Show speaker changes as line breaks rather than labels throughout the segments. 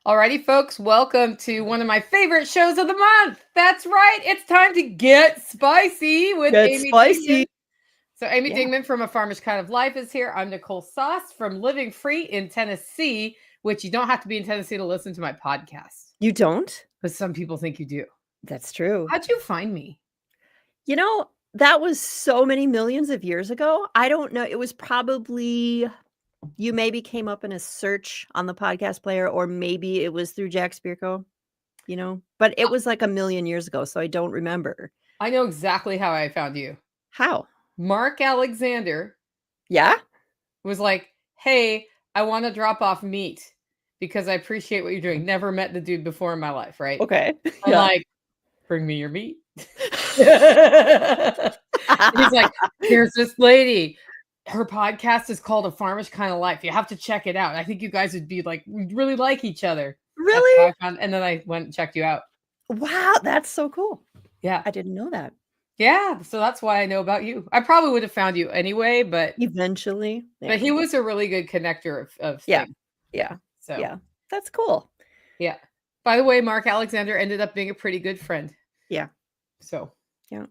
Alrighty, folks, welcome to one of my favorite shows of the month. That's right. It's time to get spicy with Amy Dingmann. So Amy Dingmann from A Farmer's Kind of Life is here. I'm Nicole Sauce from Living Free in Tennessee, which you don't have to be in Tennessee to listen to my podcast.
You don't?
But some people think you do.
That's true.
How'd you find me?
You know, that was so many millions of years ago. I don't know. It was probably, you maybe came up in a search on the podcast player, or maybe it was through Jack Spirko, but it was like a million years ago, so I don't remember.
I know exactly how I found you.
How?
Mark Alexander.
Yeah?
Was like, hey, I want to drop off meat because I appreciate what you're doing. Never met the dude before in my life, right?
Okay.
I'm like, bring me your meat. He's like, there's this lady. Her podcast is called A Farmer's Kind of Life. You have to check it out. I think you guys would be like, we really like each other.
Really?
And then I went and checked you out.
Wow, that's so cool.
Yeah.
I didn't know that.
Yeah, so that's why I know about you. I probably would have found you anyway, but
eventually.
Yeah. But he was a really good connector of things.
Yeah.
So
yeah, that's cool.
Yeah. By the way, Mark Alexander ended up being a pretty good friend.
Yeah.
So
yeah.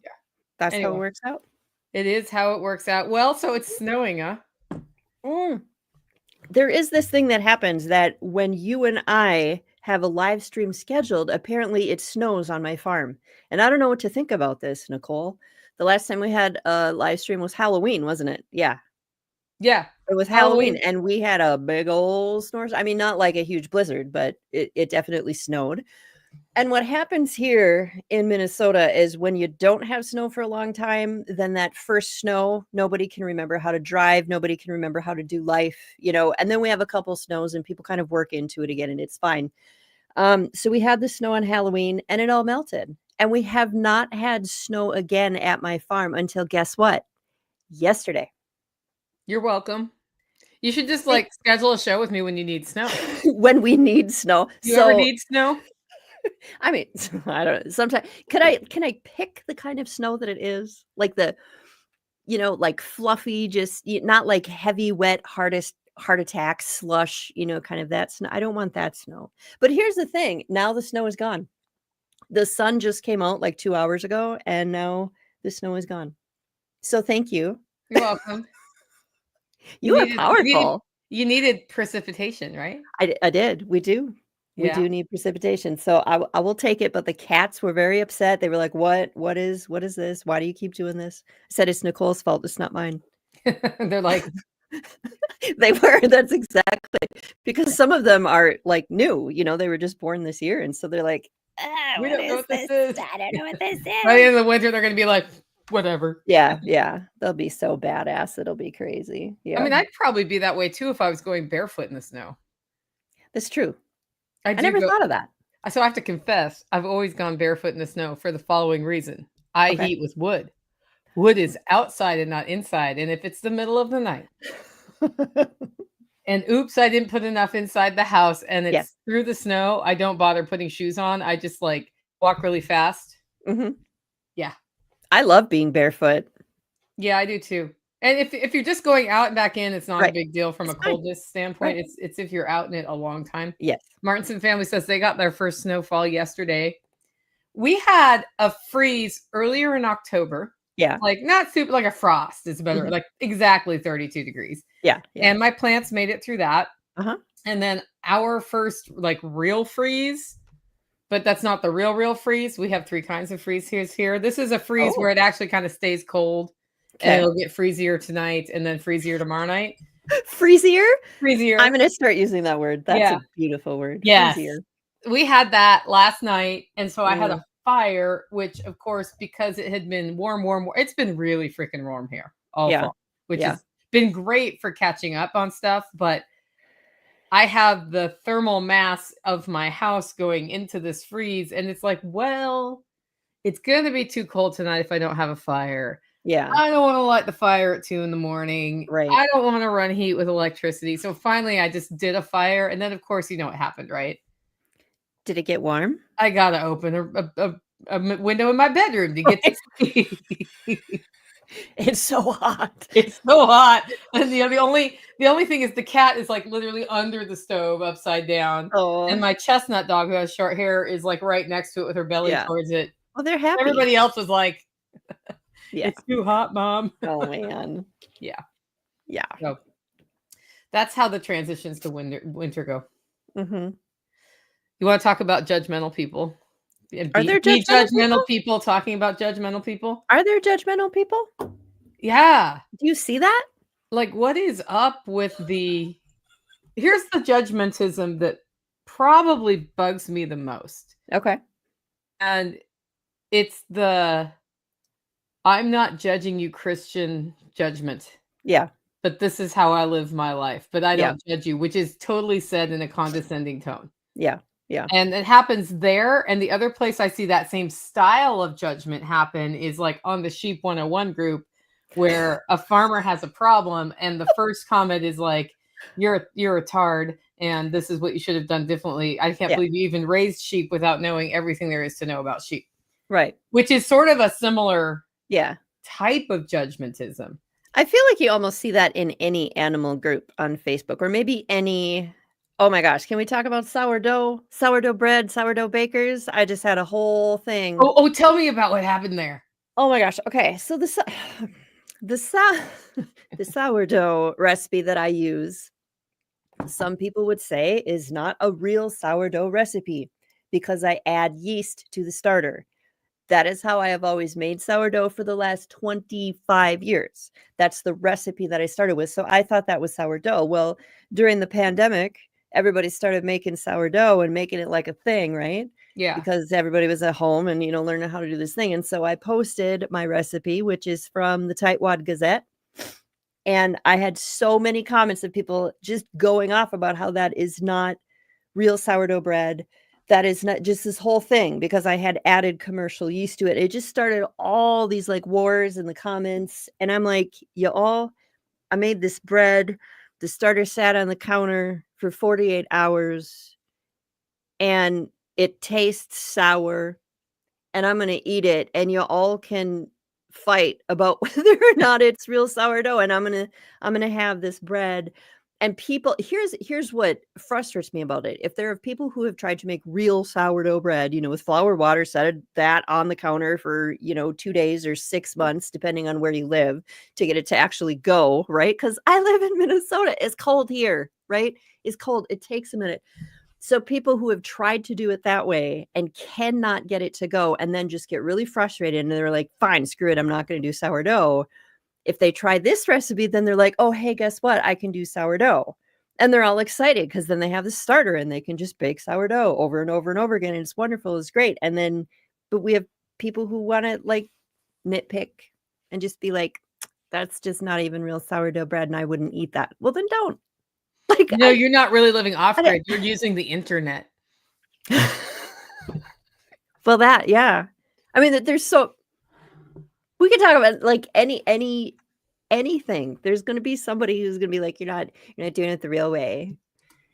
That's how it works out.
It is how it works out. Well, so it's snowing, huh?
There is this thing that happens that when you and I have a live stream scheduled, apparently it snows on my farm. And I don't know what to think about this, Nicole. The last time we had a live stream was Halloween, wasn't it? Yeah.
Yeah.
It was Halloween, and we had a big old snowstorm. I mean, not like a huge blizzard, but it definitely snowed. And what happens here in Minnesota is when you don't have snow for a long time, then that first snow, nobody can remember how to drive. Nobody can remember how to do life, and then we have a couple snows and people kind of work into it again and it's fine. So we had the snow on Halloween and it all melted, and we have not had snow again at my farm until guess what? Yesterday.
You're welcome. You should just schedule a show with me when you need snow.
When we need snow.
You ever need snow?
I mean, I don't know. Sometimes can I pick the kind of snow that it is? Like the, like fluffy, just not like heavy, wet, heart attack, slush, kind of that snow. I don't want that snow. But here's the thing. Now the snow is gone. The sun just came out like 2 hours ago, and now the snow is gone. So thank you.
You're welcome.
You are powerful.
You needed precipitation, right?
I did. We do. We do need precipitation. So I will take it. But the cats were very upset. They were like, what is this? Why do you keep doing this? I said, it's Nicole's fault. It's not mine.
They're like,
they were. That's exactly, because some of them are like new, they were just born this year. And so they're like,
we don't know what this is.
I don't know what this is.
By the end of the winter, they're going to be like, whatever.
Yeah. They'll be so badass. It'll be crazy. Yeah.
I mean, I'd probably be that way too if I was going barefoot in the snow.
That's true. I never thought of that.
So I have to confess, I've always gone barefoot in the snow for the following reason. I heat with wood. Wood is outside and not inside. And if it's the middle of the night and oops, I didn't put enough inside the house and it's through the snow, I don't bother putting shoes on. I just walk really fast.
Mm-hmm.
Yeah.
I love being barefoot.
Yeah, I do too. And if you're just going out and back in, it's not a big deal from a coldness standpoint.
Right.
It's if you're out in it a long time.
Yes.
Martinson family says they got their first snowfall yesterday. We had a freeze earlier in October.
Yeah.
Not super, like a frost. It's better, exactly 32 degrees.
Yeah.
And my plants made it through that.
Uh-huh.
And then our first real freeze, but that's not the real freeze. We have 3 kinds of freeze here. This is a freeze where it actually kind of stays cold. Okay. And it'll get freezier tonight and then freezier tomorrow night.
Freezier?
Freezier.
I'm going to start using that word. That's a beautiful word.
Yes.
Freezier.
We had that last night. And so I had a fire, which of course, because it had been warm, it's been really freaking warm here all fall, which has been great for catching up on stuff. But I have the thermal mass of my house going into this freeze. And it's like, well, it's going to be too cold tonight if I don't have a fire.
Yeah.
I don't want to light the fire at 2 a.m.
Right.
I don't want to run heat with electricity. So finally I just did a fire. And then of course, you know what happened, right?
Did it get warm?
I got to open a window in my bedroom to get to see.
It's so hot.
It's so hot. And the only thing is the cat is like literally under the stove upside down.
Oh.
And my chestnut dog who has short hair is like right next to it with her belly towards it.
Well, they're happy.
Everybody else was like,
yeah.
It's too hot, Mom.
Oh man.
Yeah.
So
that's how the transitions to winter go.
Mm-hmm.
You want to talk about judgmental people?
Are there
judgmental people talking about judgmental people?
Are there judgmental people?
Yeah.
Do you see that?
Like, what is up with here's the judgmentism that probably bugs me the most.
Okay.
And it's the I'm not judging you Christian judgment.
Yeah.
But this is how I live my life. But I don't judge you, which is totally said in a condescending tone.
Yeah.
And it happens there. And the other place I see that same style of judgment happen is like on the Sheep 101 group, where a farmer has a problem. And the first comment is like, you're a tard. And this is what you should have done differently. I can't believe you even raised sheep without knowing everything there is to know about sheep. Right. Which is sort of a similar type of judgmentism.
I feel like you almost see that in any animal group on Facebook, or maybe any. Oh my gosh, can we talk about sourdough bread, sourdough bakers? I just had a whole thing.
Oh, tell me about what happened there.
Oh my gosh. Okay, so the sourdough recipe that I use, some people would say is not a real sourdough recipe because I add yeast to the starter. That is how I have always made sourdough for the last 25 years. That's the recipe that I started with. So I thought that was sourdough. Well, during the pandemic, everybody started making sourdough and making it like a thing, right?
Yeah.
Because everybody was at home and, learning how to do this thing. And so I posted my recipe, which is from the Tightwad Gazette. And I had so many comments of people just going off about how that is not real sourdough bread. That is not just this whole thing because I had added commercial yeast to it. It just started all these like wars in the comments. And I'm like, I made this bread. The starter sat on the counter for 48 hours and it tastes sour and I'm going to eat it. And you all can fight about whether or not it's real sourdough. And I'm going to have this bread. And people, here's what frustrates me about it. If there are people who have tried to make real sourdough bread, with flour, water, set that on the counter for, 2 days or 6 months, depending on where you live, to get it to actually go, right? Because I live in Minnesota. It's cold here, right? It's cold. It takes a minute. So people who have tried to do it that way and cannot get it to go and then just get really frustrated and they're like, fine, screw it. I'm not going to do sourdough. If they try this recipe, then they're like, oh, hey, guess what? I can do sourdough. And they're all excited because then they have the starter and they can just bake sourdough over and over and over again. And it's wonderful. It's great. And then, but we have people who want to like nitpick and just be like, that's just not even real sourdough bread. And I wouldn't eat that. Well, then don't.
Like, no, you're not really living off grid. You're using the internet.
Well, I mean, there's we could talk about like anything. There's going to be somebody who's going to be like, you're not doing it the real way.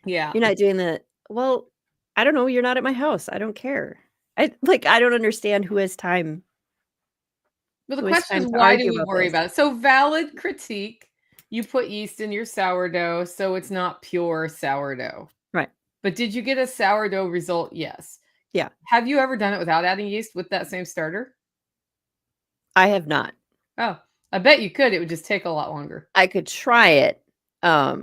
Yeah.
You're not doing the, well, I don't know. You're not at my house. I don't care. I don't understand who has time.
Well, the question is, why do we worry about it? So valid critique. You put yeast in your sourdough, so it's not pure sourdough.
Right.
But did you get a sourdough result? Yes.
Yeah.
Have you ever done it without adding yeast with that same starter?
I have not.
Oh, I bet you could. It would just take a lot longer.
I could try it. But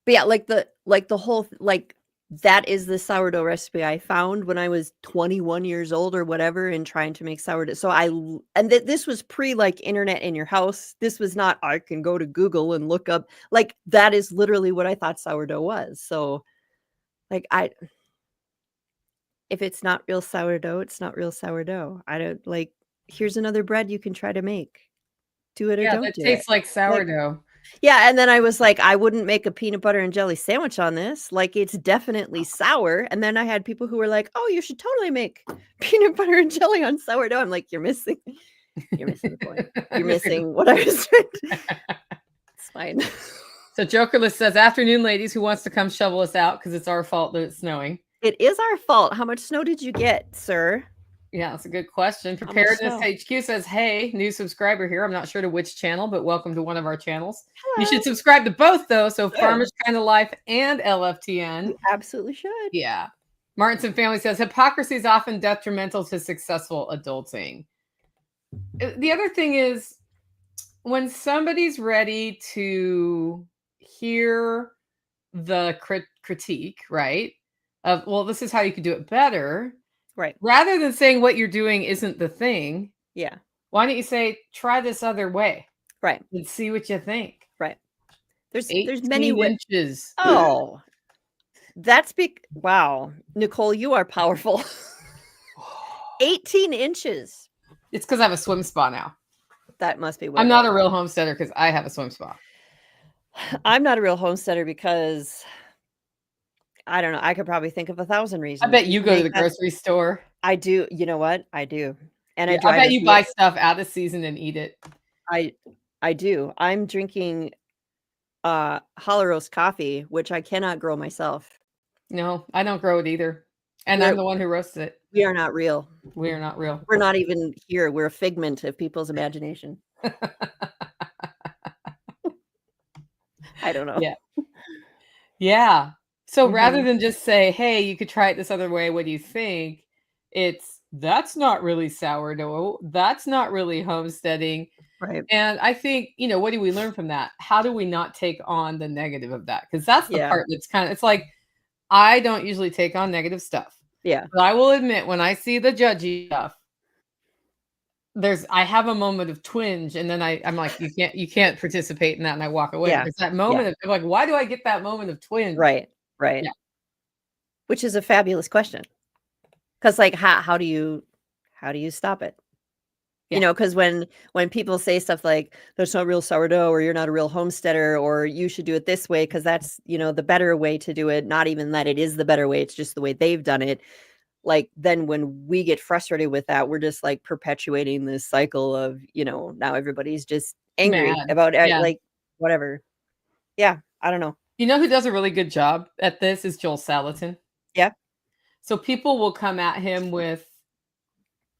yeah, like the whole, like that is the sourdough recipe I found when I was 21 years old or whatever and trying to make sourdough. So this was pre like internet in your house. This was not, I can go to Google and look up, like that is literally what I thought sourdough was. So like if it's not real sourdough, it's not real sourdough. I don't like, here's another bread you can try to make. Do it or don't do it.
Yeah, it tastes like sourdough.
Yeah, and then I was like, I wouldn't make a peanut butter and jelly sandwich on this. Like, it's definitely sour. And then I had people who were like, oh, you should totally make peanut butter and jelly on sourdough. I'm like, you're missing the point. You're missing what I was trying to. It's fine.
So Jokerless says, afternoon, ladies, who wants to come shovel us out because it's our fault that it's snowing.
It is our fault. How much snow did you get, sir?
Yeah, that's a good question. Preparedness HQ says, hey, new subscriber here. I'm not sure to which channel, but welcome to one of our channels.
Hello.
You should subscribe to both, though. So Farmers Kind of Life and LFTN.
You absolutely should.
Yeah. Martinson Family says, hypocrisy is often detrimental to successful adulting. The other thing is, when somebody's ready to hear the critique, right? Of, well, this is how you could do it better.
Right.
Rather than saying what you're doing isn't the thing.
Yeah.
Why don't you say, try this other way?
Right.
And see what you think.
Right. There's many
inches.
Oh, that's big. Wow. Nicole, you are powerful. 18 inches.
It's because I have a swim spa now.
That must be.
I'm not a real homesteader because I have a swim spa.
I'm not a real homesteader because I don't know. I could probably think of 1,000 reasons.
I bet you go to the grocery store.
I do. You know what? I do. And
I bet you buy stuff out of season and eat it.
I do. I'm drinking hollow roast coffee, which I cannot grow myself.
No, I don't grow it either. And I'm the one who roasts it.
We are not real.
We are not real.
We're not even here. We're a figment of people's imagination. I don't know.
Yeah. Yeah. So rather than just say, hey, you could try it this other way, what do you think? It's, that's not really sourdough. That's not really homesteading.
Right.
And I think, what do we learn from that? How do we not take on the negative of that? Because that's the part that's it's like, I don't usually take on negative stuff.
Yeah.
But I will admit, when I see the judgy stuff, I have a moment of twinge, and then I'm like, you can't participate in that, and I walk away.
Yeah.
It's that moment of like, why do I get that moment of twinge?
Right. Right. Yeah. Which is a fabulous question. Because like, how do you stop it? Yeah. Because when people say stuff like, there's no real sourdough, or you're not a real homesteader, or you should do it this way because that's, the better way to do it. Not even that it is the better way. It's just the way they've done it. Like, then when we get frustrated with that, we're just like perpetuating this cycle of, now everybody's just angry about like whatever. Yeah. I don't know.
You know who does a really good job at this is Joel Salatin.
Yeah.
So people will come at him with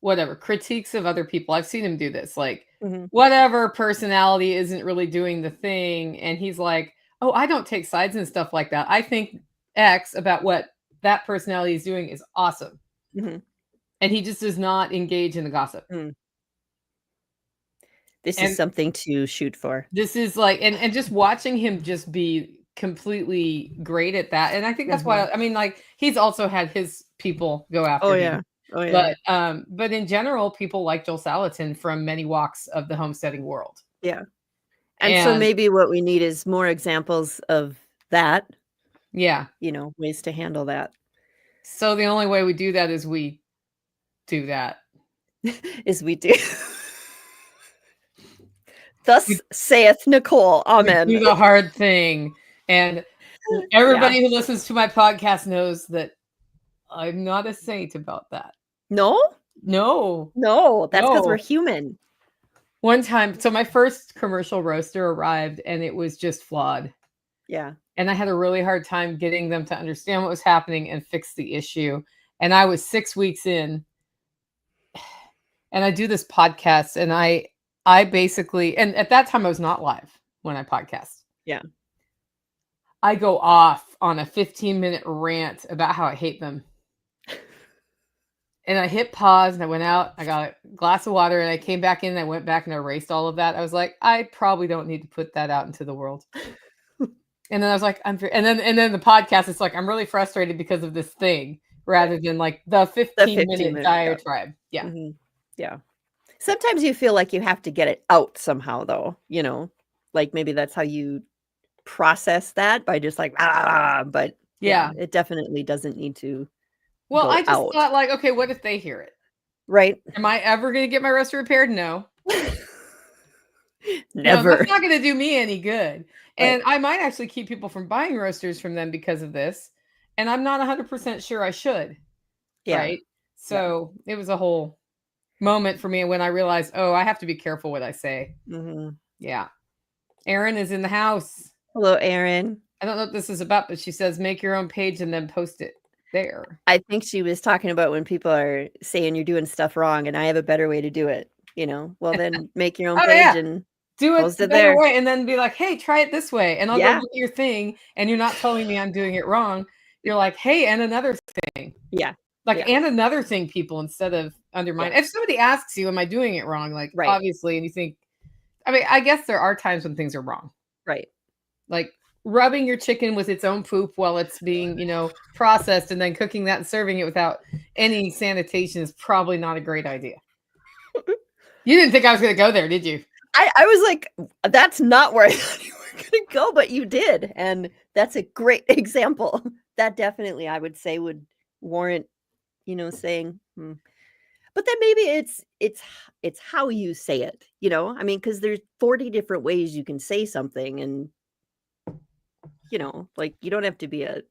whatever critiques of other people. I've seen him do this, like whatever personality isn't really doing the thing. And he's like, oh, I don't take sides and stuff like that. I think X about what that personality is doing is awesome. And he just does not engage in the gossip.
This is something to shoot for.
This is like, and just watching him just be completely great at that. And I think that's why, I mean, like, he's also had his people go after him.
Oh yeah.
But in general, people like Joel Salatin from many walks of the homesteading world.
Yeah. And so maybe what we need is more examples of that.
Yeah.
Ways to handle that.
So the only way we do that is we do that.
Is we do. Thus saith Nicole. Amen.
We do the hard thing. And everybody who listens to my podcast knows that I'm not a saint about that.
No?
No.
That's because we're human.
One time, so my first commercial roaster arrived and it was just flawed.
Yeah.
And I had a really hard time getting them to understand what was happening and fix the issue. And I was 6 weeks in. And I do this podcast, and I basically, and at that time I was not live when I podcast.
Yeah.
I go off on a 15-minute rant about how I hate them. And I hit pause and I went out, I got a glass of water, and I came back in and I went back and erased all of that. I was like, I probably don't need to put that out into the world. And then I was like, and then the podcast, it's like, I'm really frustrated because of this thing rather than like the 15-minute diatribe. Yeah.
Yeah. Sometimes you feel like you have to get it out somehow, though, like maybe that's how you process that by just like, but it definitely doesn't need to.
Well, I just thought like, okay, what if they hear it?
Right.
Am I ever going to get my roaster repaired? No.
Never.
No, that's not going to do me any good. And I might actually keep people from buying roasters from them because of this. And I'm not 100% sure I should. Yeah. Right. So it was a whole moment for me when I realized, oh, I have to be careful what I say. Yeah. Erin is in the house.
Hello, Erin.
I don't know what this is about, but she says, make your own page and then post it. there.
I think she was talking about when people are saying you're doing stuff wrong and I have a better way to do it, well, then make your own page and
do it
post
the
it
better
there.
way, and then be like, hey, try it this way, and I'll go
Yeah.
look at your thing, and you're not telling me I'm doing it wrong. You're like, hey, and another thing.
Yeah.
Like,
Yeah.
and another thing, people, instead of undermine.
Yeah.
If somebody asks you, am I doing it wrong? Like,
Right.
obviously, and you think, I mean, I guess there are times when things are wrong.
Right.
Like rubbing your chicken with its own poop while it's being, processed and then cooking that and serving it without any sanitation is probably not a great idea. You didn't think I was going to go there, did you?
I was like, that's not where I thought you were going to go, but you did. And that's a great example. That definitely, I would say, would warrant, saying, But then maybe it's how you say it, I mean, because there's 40 different ways you can say something, and like you don't have to be a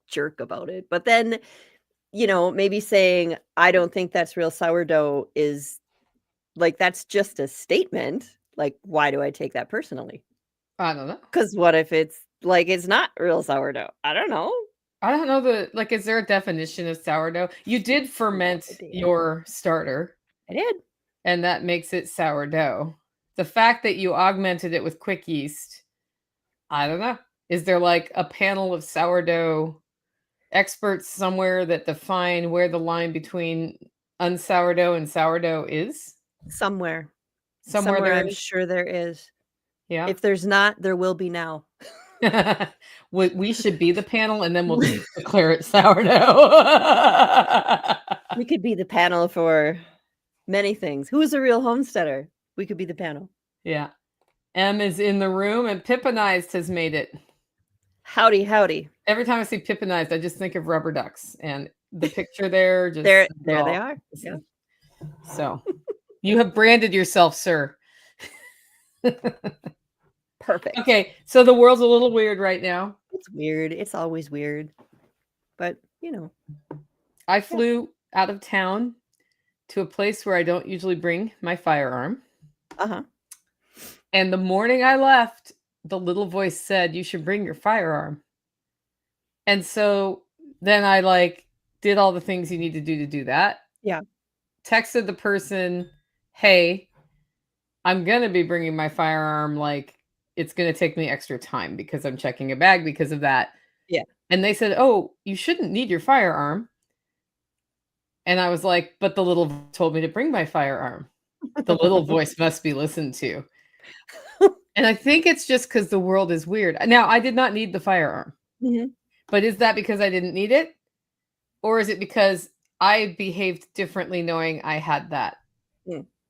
jerk about it. But then, maybe saying I don't think that's real sourdough is like that's just a statement. Like, why do I take that personally?
I don't know.
Because what if it's like it's not real sourdough? I don't know.
I don't know is there a definition of sourdough? You did ferment your starter.
I did.
And that makes it sourdough. The fact that you augmented it with quick yeast, I don't know. Is there like a panel of sourdough experts somewhere that define where the line between unsourdough and sourdough is?
Somewhere
Somewhere
I'm sure there is.
Yeah.
If there's not, there will be now.
We should be the panel, and then we'll declare it sourdough.
We could be the panel for many things. Who is a real homesteader? We could be the panel.
Yeah. M is in the room, and Pippinized has made it.
Howdy, howdy.
Every time I see Pippinized, I just think of rubber ducks, and the picture there just
there they are. Yeah.
So you have branded yourself, sir.
Perfect.
Okay, so the world's a little weird right now.
It's weird. It's always weird. But,
I flew out of town to a place where I don't usually bring my firearm.
Uh-huh.
And the morning I left, the little voice said, you should bring your firearm. And so then I did all the things you need to do that.
Yeah.
Texted the person, hey, I'm going to be bringing my firearm. It's going to take me extra time because I'm checking a bag because of that.
Yeah.
And they said, oh, you shouldn't need your firearm. And I was like, but the little voice told me to bring my firearm. The little voice must be listened to. And I think it's just because the world is weird. Now, I did not need the firearm.
Mm-hmm.
But is that because I didn't need it? Or is it because I behaved differently knowing I had that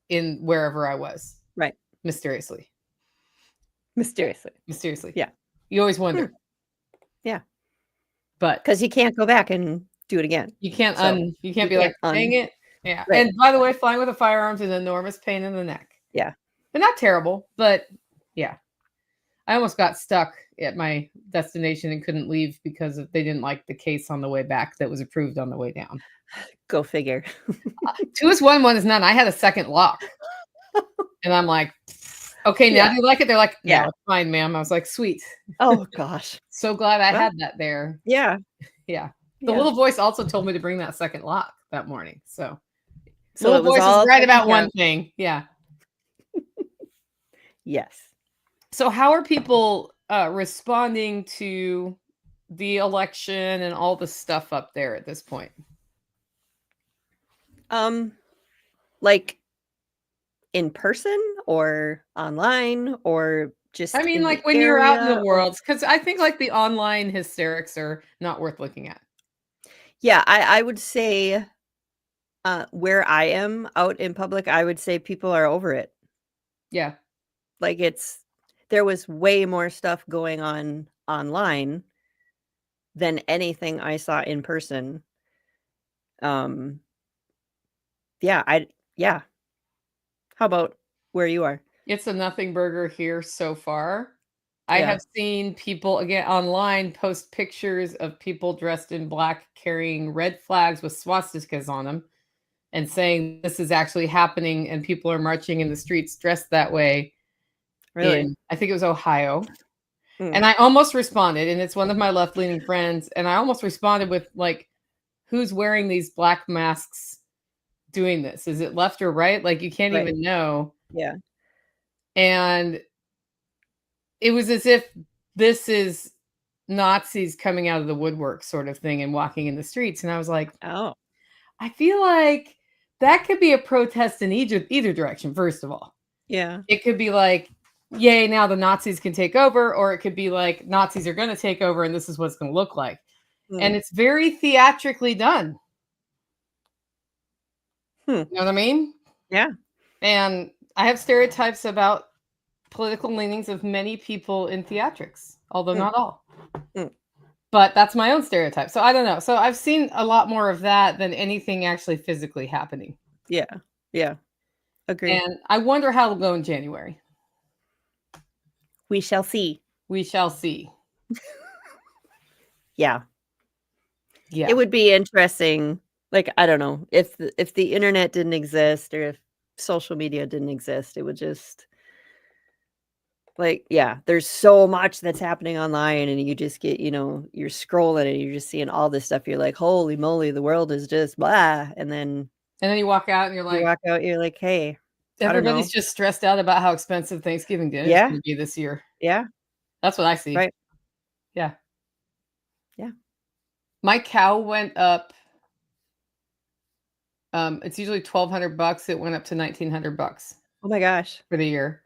in wherever I was?
Right.
Mysteriously. Yeah. You always wonder.
Yeah.
But
because you can't go back and do it again.
You can't be like, dang it. Yeah. Right. And by the way, flying with a firearm is an enormous pain in the neck.
Yeah.
But not terrible, but yeah. I almost got stuck at my destination and couldn't leave because they didn't like the case on the way back that was approved on the way down.
Go figure.
2 is 1, 1 is none. I had a second lock. And I'm like, okay, now do you like it? They're like, no, it's fine, ma'am. I was like, sweet.
Oh, gosh.
So glad I had that there.
Yeah.
Yeah. The little voice also told me to bring that second lock that morning. So
little voice is
right about one thing. Yeah.
Yes.
So how are people responding to the election and all the stuff up there at this point?
Like in person or online or just
I mean, like when you're out in the world, because I think the online hysterics are not worth looking at.
Yeah, I would say where I am out in public, I would say people are over it.
Yeah.
There was way more stuff going on online than anything I saw in person. Yeah. How about where you are?
It's a nothing burger here so far. I have seen people again online post pictures of people dressed in black carrying red flags with swastikas on them and saying this is actually happening and people are marching in the streets dressed that way.
Really?
I think it was Ohio. And I almost responded, and it's one of my left-leaning friends, and I almost responded with who's wearing these black masks doing this? Is it left or right? Like, you can't even know.
Yeah.
And it was as if this is Nazis coming out of the woodwork sort of thing and walking in the streets. And I was like,
Oh.
I feel like that could be a protest in either direction, first of all.
Yeah.
It could be like, yay, now the Nazis can take over, or it could be like, Nazis are going to take over and this is what it's going to look like. And it's very theatrically done. You know what I mean?
Yeah.
And I have stereotypes about political leanings of many people in theatrics, although not all. But that's my own stereotype. So I don't know. So I've seen a lot more of that than anything actually physically happening.
Yeah. Yeah. Agree.
And I wonder how it'll go in January.
We shall see.
We shall see.
Yeah.
Yeah.
It would be interesting. Like, I don't know, if the internet didn't exist or if social media didn't exist, it would just like, yeah, there's so much that's happening online and you just get, you're scrolling and you're just seeing all this stuff. You're like, holy moly, the world is just blah. And then
you walk out and you're like,
you're like, hey,
everybody's just stressed out about how expensive Thanksgiving dinner is going to be this year.
Yeah.
That's what I see.
Right.
Yeah.
Yeah.
My cow went up. It's usually $1,200. It went up to $1,900.
Oh my gosh.
For the year,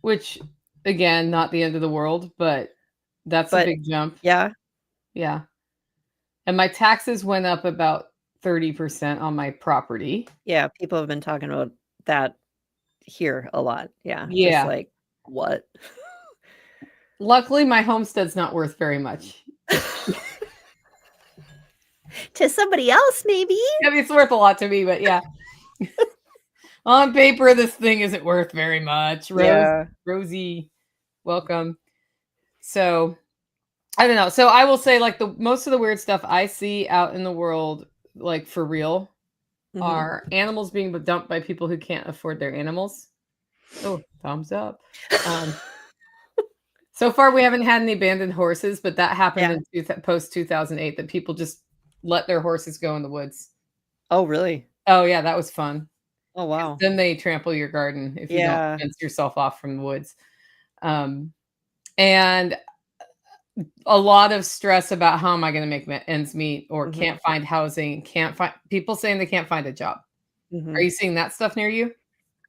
which again, not the end of the world, but that's a big jump.
Yeah.
Yeah. And my taxes went up about 30% on my property.
Yeah. People have been talking about that here a lot. Yeah.
Yeah.
Just like, what?
Luckily, my homestead's not worth very much.
To somebody else, maybe.
I mean, it's worth a lot to me, but yeah. On paper, this thing isn't worth very much. Rosie, welcome. So, I don't know. So I will say, like, most of the weird stuff I see out in the world, like for real, are animals being dumped by people who can't afford their animals. Oh, thumbs up. So far, we haven't had any abandoned horses, but that happened in post 2008, that people just let their horses go in the woods.
Oh, really?
Oh, yeah, that was fun.
Oh, wow.
Then they trample your garden if you don't fence yourself off from the woods. And a lot of stress about how am I going to make ends meet, or can't find housing, people saying they can't find a job. Are you seeing that stuff near you?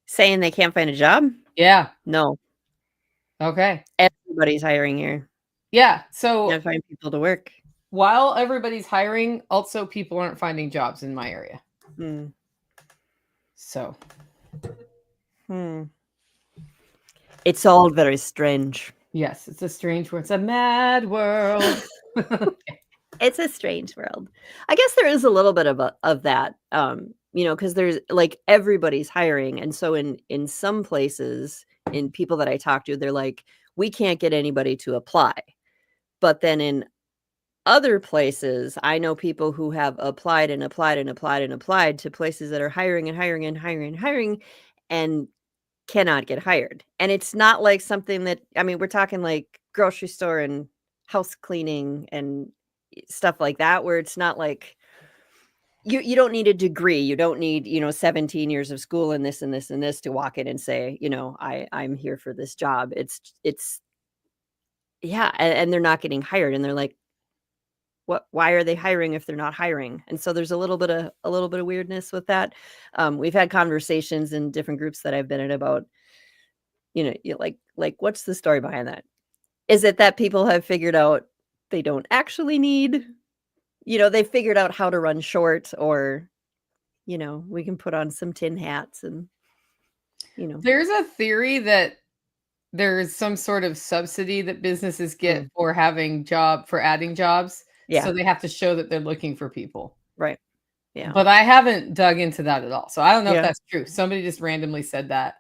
Saying they can't find a job?
Yeah.
No.
Okay.
Everybody's hiring here.
Yeah. So
you gotta find people to work.
While everybody's hiring, also people aren't finding jobs in my area. So.
It's all very strange.
Yes, it's a strange world. It's a mad world.
It's a strange world. I guess there is a little bit of that, because there's like everybody's hiring. And so in some places, in people that I talk to, they're like, we can't get anybody to apply. But then in other places, I know people who have applied and applied and applied and applied to places that are hiring and hiring and hiring and hiring and cannot get hired. And it's not like something that, we're talking like grocery store and house cleaning and stuff like that, where it's not like you don't need a degree. You don't need, 17 years of school and this and this and this to walk in and say, I'm here for this job. It's yeah. And they're not getting hired. And they're like, why are they hiring if they're not hiring? And so there's a little bit of weirdness with that. We've had conversations in different groups that I've been in about, like what's the story behind that? Is it that people have figured out they don't actually need, they figured out how to run short, or, we can put on some tin hats and,
There's a theory that there's some sort of subsidy that businesses get for adding jobs.
Yeah.
So they have to show that they're looking for people.
Right. Yeah.
But I haven't dug into that at all. So I don't know if that's true. Somebody just randomly said that.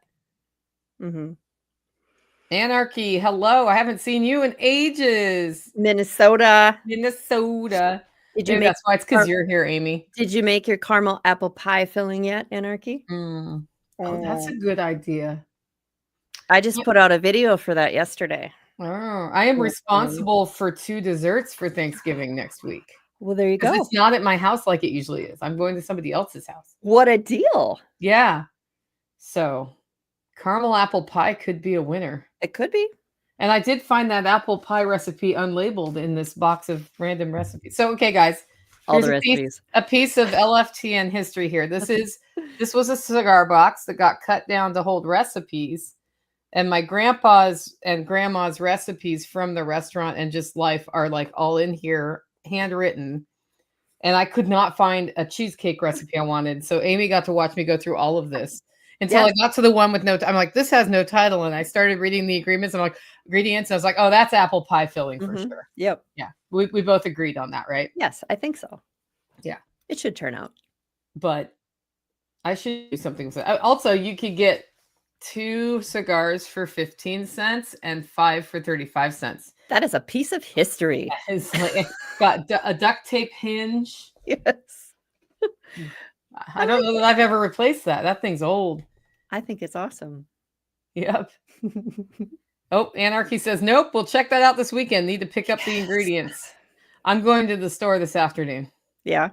Anarchy, hello. I haven't seen you in ages.
Minnesota.
That's why it's because you're here, Amy.
Did you make your caramel apple pie filling yet, Anarchy?
Oh, that's a good idea.
I just put out a video for that yesterday.
Oh, I am responsible for 2 desserts for Thanksgiving next week.
Well, there you
Because
go.
it's not at my house like it usually is. I'm going to somebody else's house.
What a deal.
Yeah. So caramel apple pie could be a winner.
It could be.
And I did find that apple pie recipe unlabeled in this box of random recipes. So, okay, guys,
All
here's
the recipes.
a piece of LFTN history here. This was a cigar box that got cut down to hold recipes. And my grandpa's and grandma's recipes from the restaurant and just life are like all in here, handwritten. And I could not find a cheesecake recipe I wanted. So Amy got to watch me go through all of this until I got to the one with no, I'm like, this has no title. And I started reading the agreements. And I'm like, ingredients. And I was like, oh, that's apple pie filling for sure.
Yep.
Yeah. We both agreed on that, right?
Yes, I think so.
Yeah.
It should turn out.
But I should do something with it. Also, you could get 2 cigars for 15 cents and 5 for 35 cents.
That is a piece of history.
It's like, got a duct tape hinge.
Yes.
I don't know that I've ever replaced that. That thing's old.
I think it's awesome.
Yep. Oh, Anarchy says, nope, we'll check that out this weekend. Need to pick up the ingredients. I'm going to the store this afternoon.
Yeah.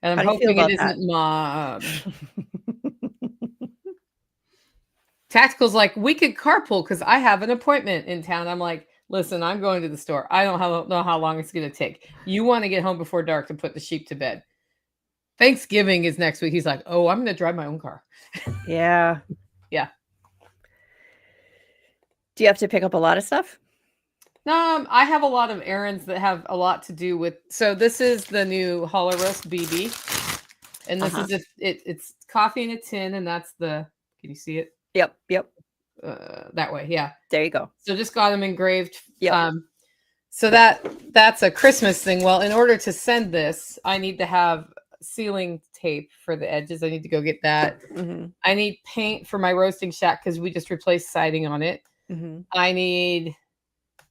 And I'm hoping it isn't mobbed. Tactical's like, we could carpool because I have an appointment in town. I'm like, listen, I'm going to the store. I don't know how long it's going to take. You want to get home before dark to put the sheep to bed. Thanksgiving is next week. He's like, oh, I'm going to drive my own car.
Yeah.
Yeah.
Do you have to pick up a lot of stuff?
I have a lot of errands that have a lot to do with. So this is the new Hollow Roast BB, and this is it's coffee in a tin, and that's the. Can you see it?
Yep.
That way, yeah.
There you go.
So just got them engraved.
Yep.
So that's a Christmas thing. Well, in order to send this, I need to have sealing tape for the edges. I need to go get that.
Mm-hmm.
I need paint for my roasting shack because we just replaced siding on it.
Mm-hmm.
I need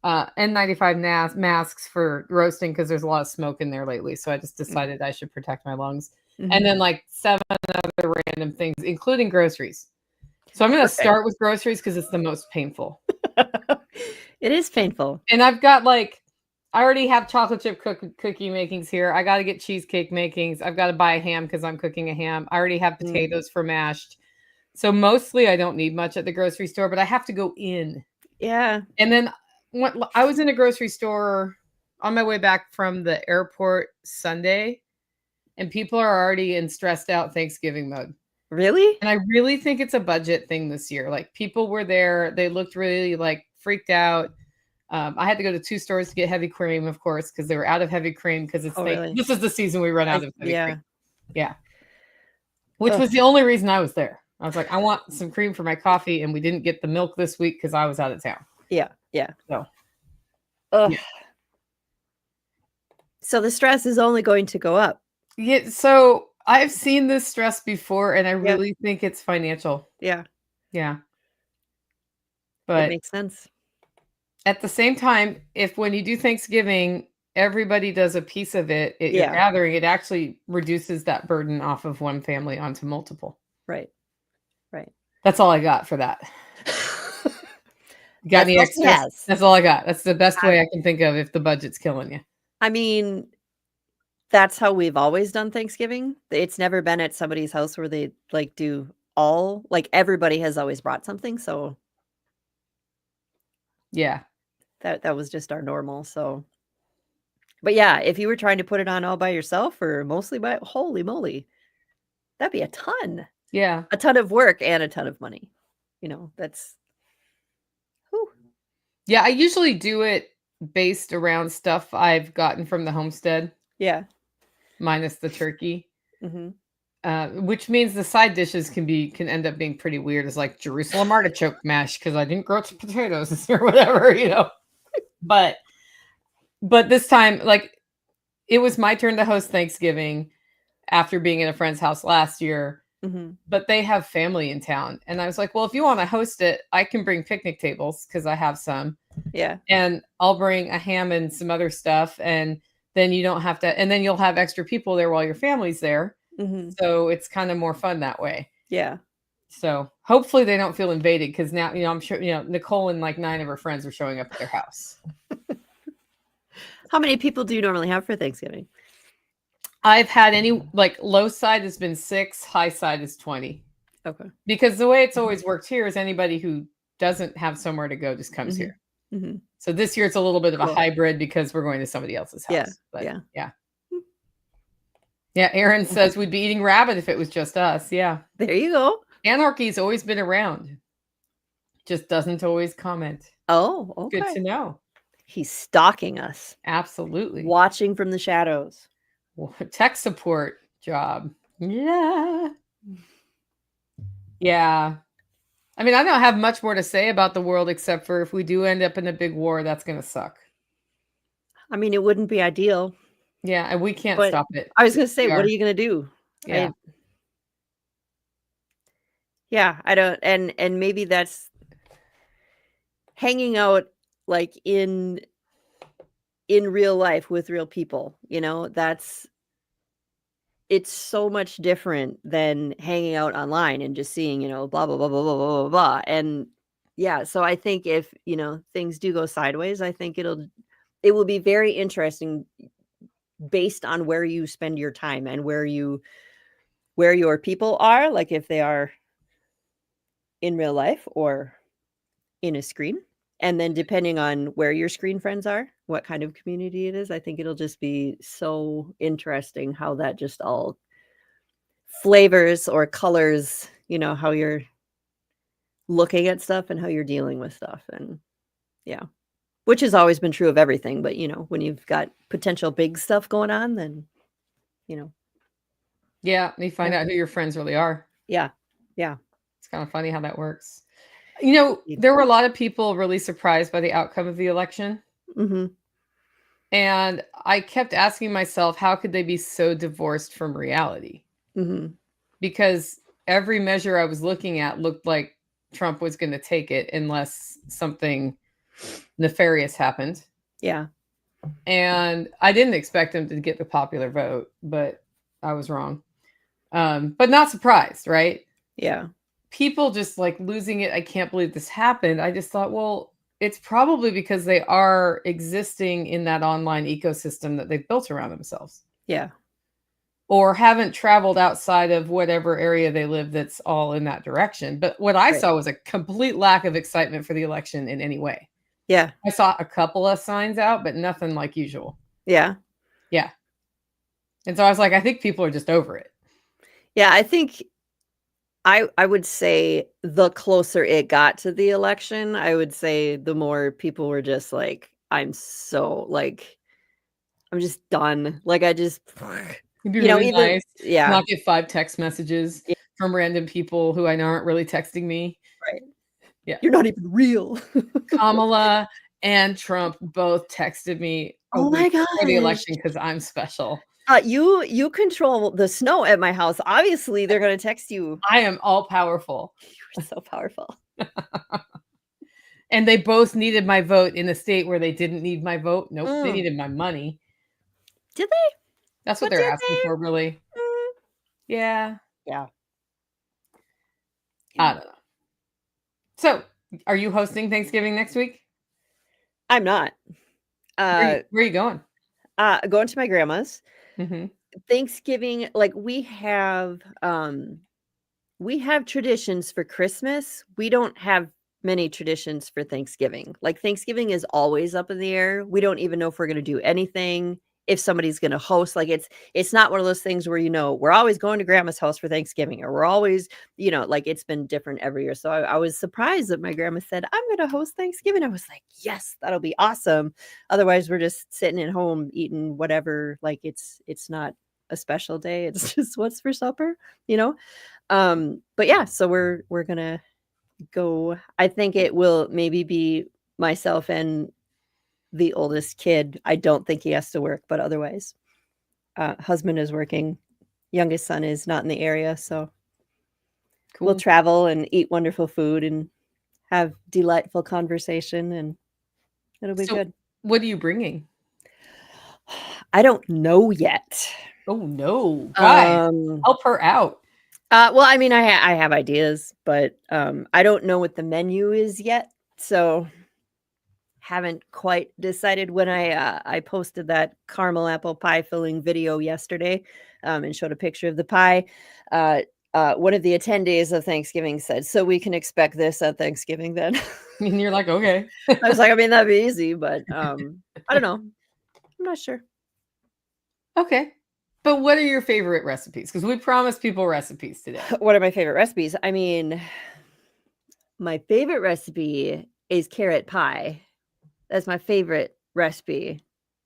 N95 masks for roasting because there's a lot of smoke in there lately. So I just decided I should protect my lungs. Mm-hmm. And then like 7 other random things, including groceries. So I'm going to start with groceries because it's the most painful.
It is painful.
And I've got I already have chocolate chip cookie makings here. I got to get cheesecake makings. I've got to buy a ham because I'm cooking a ham. I already have potatoes for mashed. So mostly I don't need much at the grocery store, but I have to go in.
Yeah.
And then when I was in a grocery store on my way back from the airport Sunday, and people are already in stressed out Thanksgiving mode.
Really?
And I really think it's a budget thing this year. Like people were there. They looked really freaked out. I had to go to 2 stores to get heavy cream, of course, because they were out of heavy cream because it's really? This is the season we run out of heavy cream. Yeah. Which was the only reason I was there. I was like, I want some cream for my coffee, and we didn't get the milk this week because I was out of town.
Yeah.
So.
Yeah. So the stress is only going to go up.
Yeah. So I've seen this stress before, and I really think it's financial.
Yeah.
But
it makes sense.
At the same time, when you do Thanksgiving, everybody does a piece of it. You're gathering. It actually reduces that burden off of one family onto multiple.
Right.
That's all I got for that. Got any extras? Yes. That's all I got. That's the best way I can think of if the budget's killing you.
I mean, that's how we've always done Thanksgiving. It's never been at somebody's house where they do all, everybody has always brought something. So yeah, that was just our normal. So, but yeah, if you were trying to put it on all by yourself or mostly holy moly, that'd be a ton.
Yeah.
A ton of work and a ton of money. That's. Whew.
Yeah, I usually do it based around stuff I've gotten from the homestead.
Yeah.
Minus the turkey. Mm-hmm. Which means the side dishes can end up being pretty weird. It's like Jerusalem artichoke mash because I didn't grow potatoes or whatever, But this time, it was my turn to host Thanksgiving after being at a friend's house last year. Mm-hmm. But they have family in town. And I was like, well, if you want to host it, I can bring picnic tables because I have some.
Yeah.
And I'll bring a ham and some other stuff. And then you don't have to, and then you'll have extra people there while your family's there. Mm-hmm. So it's kind of more fun that way.
Yeah.
So hopefully they don't feel invaded because now, I'm sure, Nicole and 9 of her friends are showing up at their house.
How many people do you normally have for Thanksgiving?
I've had low side has been 6, high side is 20.
Okay.
Because the way it's always worked here is anybody who doesn't have somewhere to go just comes here. So this year it's a little bit of a hybrid because we're going to somebody else's house. Yeah. Yeah. Aaron says we'd be eating rabbit if it was just us. Yeah.
There you go.
Anarchy's always been around. Just doesn't always comment.
Oh, okay.
Good to know.
He's stalking us.
Absolutely.
Watching from the shadows.
Tech support job. Yeah. Yeah. I mean, I don't have much more to say about the world except for if we do end up in a big war, that's going to suck.
I mean, it wouldn't be ideal.
Yeah, and we can't stop it.
I was going to say, what are you going to do?
Yeah.
I don't, and maybe that's hanging out like in real life with real people, it's so much different than hanging out online and just seeing, blah, blah, blah, blah, blah, blah, blah, blah. And yeah, so I think if, things do go sideways, I think it will be very interesting based on where you spend your time and where your people are, like if they are in real life or in a screen. And then depending on where your screen friends are, what kind of community it is, I think it'll just be so interesting how that just all flavors or colors, how you're looking at stuff and how you're dealing with stuff. And yeah, which has always been true of everything. But, when you've got potential big stuff going on, then,
Yeah, you find out who your friends really are.
Yeah.
It's kind of funny how that works. There were a lot of people really surprised by the outcome of the election. And I kept asking myself, how could they be so divorced from reality? Because every measure I was looking at looked like Trump was going to take it unless something nefarious happened.
Yeah.
And I didn't expect him to get the popular vote, but I was wrong. But not surprised, right?
Yeah.
People just like losing it. I can't believe this happened. I just thought, well, it's probably because they are existing in that online ecosystem that they've built around themselves.
Yeah.
Or haven't traveled outside of whatever area they live that's all in that direction. But what I saw was a complete lack of excitement for the election in any way.
Yeah.
I saw a couple of signs out, but nothing like usual.
Yeah.
Yeah. And so I was like, I think people are just over it.
Yeah, I think I would say the closer it got to the election, I would say the more people were just like, I'm just done. Like I just,
It'd be really nice.
Yeah.
Not get 5 text messages from random people who I know aren't really texting me.
Right.
Yeah.
You're not even real.
Kamala and Trump both texted me
oh my God
for the election because I'm special.
You control the snow at my house. Obviously, they're going to text you.
I am all powerful.
You're so powerful.
And they both needed my vote in a state where they didn't need my vote. Nope, they needed my money.
Did they?
That's what they're asking for, really. Yeah.
Yeah.
I don't know. So, are you hosting Thanksgiving next week?
I'm not.
Where are you going?
Going to my grandma's.
Mm-hmm.
Thanksgiving, like we have traditions for Christmas. We don't have many traditions for Thanksgiving. Like Thanksgiving is always up in the air. We don't even know if we're going to do anything, if somebody's going to host. Like it's not one of those things where, we're always going to grandma's house for Thanksgiving, or we're always, like it's been different every year. So I was surprised that my grandma said, I'm going to host Thanksgiving. I was like, yes, that'll be awesome. Otherwise we're just sitting at home eating whatever. Like it's not a special day. It's just what's for supper, but yeah, so we're going to go. I think it will maybe be myself and the oldest kid. I don't think he has to work, but otherwise, husband is working. Youngest son is not in the area, so cool. We'll travel and eat wonderful food and have delightful conversation, and it'll be good.
What are you bringing?
I don't know yet.
Oh no, guys, help her out.
Well, I mean, I have ideas, but I don't know what the menu is yet. So haven't quite decided. When I posted that caramel apple pie filling video yesterday, and showed a picture of the pie, one of the attendees of Thanksgiving said, "So we can expect this at Thanksgiving then?"
And you're like, okay.
I was like, I mean, that'd be easy, but I don't know. I'm not sure.
Okay. But what are your favorite recipes? Because we promised people recipes today.
What are my favorite recipes? I mean, my favorite recipe is carrot pie. That's my favorite recipe.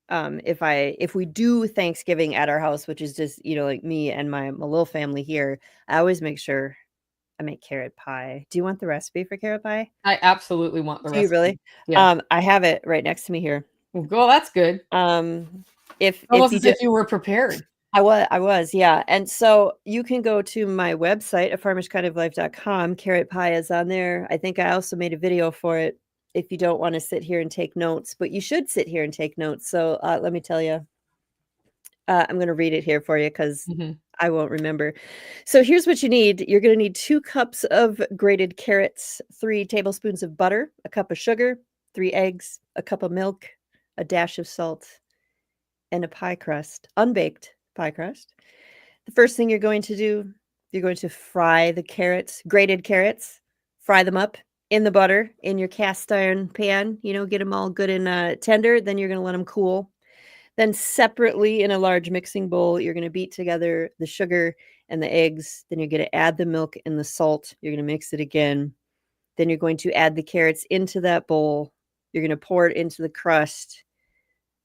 If we do Thanksgiving at our house, which is just, like me and my little family here, I always make sure I make carrot pie. Do you want the recipe for carrot pie?
I absolutely want the
Do you
recipe.
really?
Yeah.
I have it right next to me here.
Well, that's good.
If
Almost
you
as if you were prepared.
I was, yeah. And so you can go to my website, afarmerskindoflife.com. Carrot pie is on there. I think I also made a video for it if you don't want to sit here and take notes, but you should sit here and take notes. So let me tell you, I'm going to read it here for you because I won't remember. So here's what you need. You're going to need 2 cups of grated carrots, 3 tablespoons of butter, a cup of sugar, 3 eggs, a cup of milk, a dash of salt, and a pie crust, unbaked pie crust. The first thing you're going to do, you're going to fry the carrots, grated carrots, fry them up in the butter in your cast iron pan, get them all good and tender. Then you're going to let them cool. Then separately in a large mixing bowl, you're going to beat together the sugar and the eggs. Then you're going to add the milk and the salt. You're going to mix it again. Then you're going to add the carrots into that bowl. You're going to pour it into the crust.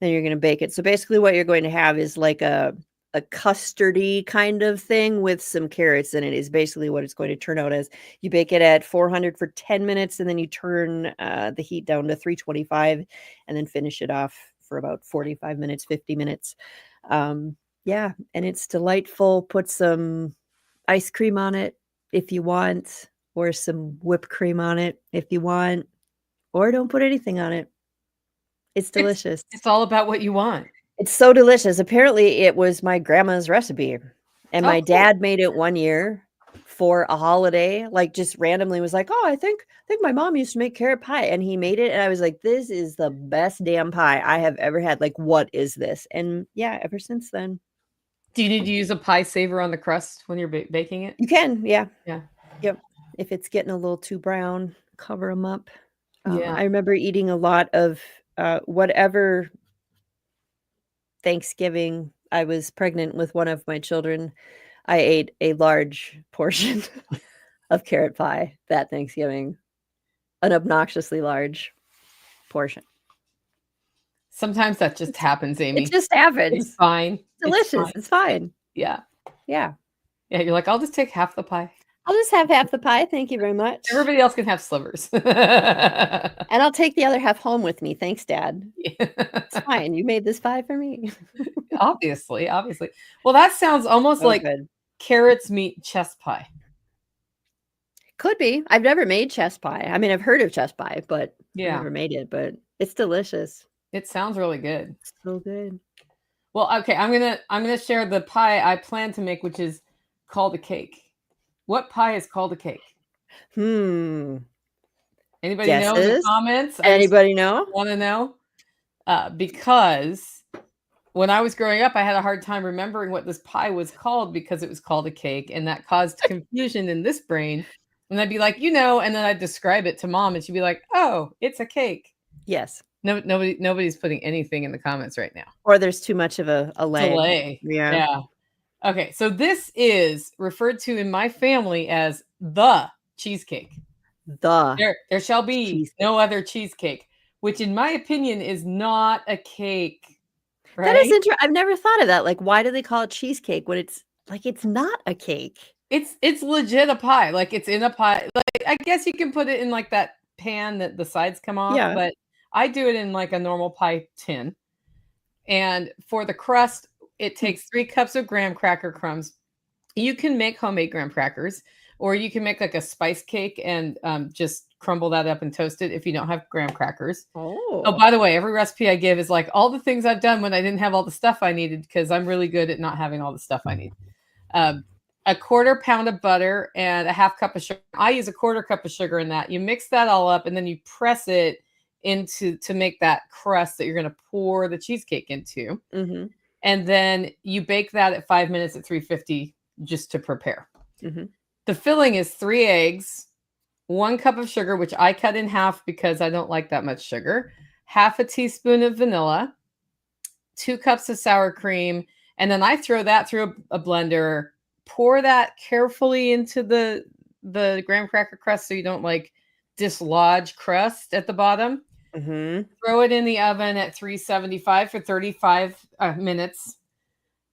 Then you're going to bake it. So basically what you're going to have is like a custardy kind of thing with some carrots in it is basically what it's going to turn out as. You bake it at 400 for 10 minutes, and then you turn the heat down to 325 and then finish it off for about 45 minutes, 50 minutes. Yeah, and it's delightful. Put some ice cream on it if you want, or some whipped cream on it if you want, or don't put anything on it. It's delicious.
It's all about what you want.
It's so delicious. Apparently, it was my grandma's recipe, and my dad made it one year for a holiday. Like, just randomly was like, "Oh, I think my mom used to make carrot pie," and he made it, and I was like, "This is the best damn pie I have ever had. Like, what is this?" And yeah, ever since then.
Do you need to use a pie saver on the crust when you're baking it?
You can, yeah.
Yeah.
Yep. If it's getting a little too brown, cover them up.
Yeah.
I remember eating a lot of whatever Thanksgiving. I was pregnant with one of my children. I ate a large portion of carrot pie that Thanksgiving, an obnoxiously large portion.
Sometimes that just happens, Amy.
It just happens.
It's fine.
Delicious. It's fine.
Yeah.
Yeah.
Yeah. You're like, I'll just take half the pie.
I'll just have half the pie. Thank you very much.
Everybody else can have slivers.
And I'll take the other half home with me. Thanks, Dad. Yeah. It's fine. You made this pie for me.
Obviously. Well, that sounds almost like
good.
Carrots meet chess pie.
Could be. I've never made chess pie. I mean, I've heard of chess pie, but
yeah,
I've never made it. But it's delicious.
It sounds really good.
It's so good.
Well, okay, I'm gonna share the pie I plan to make, which is called a cake. What pie is called a cake?
Anybody
know in the comments?
Anybody know?
Want to know? Because when I was growing up, I had a hard time remembering what this pie was called because it was called a cake, and that caused confusion in this brain. And I'd be like, and then I'd describe it to Mom, and she'd be like, "Oh, it's a cake."
Yes.
Nobody's putting anything in the comments right now.
Or there's too much of a
delay. Yeah. Okay, so this is referred to in my family as the cheesecake. There shall be no other cheesecake, which in my opinion is not a cake. Right?
That is interesting. I've never thought of that. Like, why do they call it cheesecake when it's not a cake?
It's legit a pie. Like, it's in a pie. Like, I guess you can put it in like that pan that the sides come off, but I do it in like a normal pie tin. And for the crust, it takes 3 cups of graham cracker crumbs. You can make homemade graham crackers, or you can make like a spice cake and just crumble that up and toast it if you don't have graham crackers. Oh, by the way, every recipe I give is like all the things I've done when I didn't have all the stuff I needed, because I'm really good at not having all the stuff I need. A 1/4 pound of butter and a 1/2 cup of sugar. I use a 1/4 cup of sugar in that. You mix that all up and then you press it to make that crust that you're going to pour the cheesecake into. And then you bake that at 5 minutes at 350 just to prepare. The filling is 3 eggs, 1 cup of sugar, which I cut in half because I don't like that much sugar, half a teaspoon of vanilla, 2 cups of sour cream, and then I throw that through a blender, pour that carefully into the graham cracker crust so you don't like dislodge crust at the bottom. Throw it in the oven at 375 for 35 minutes,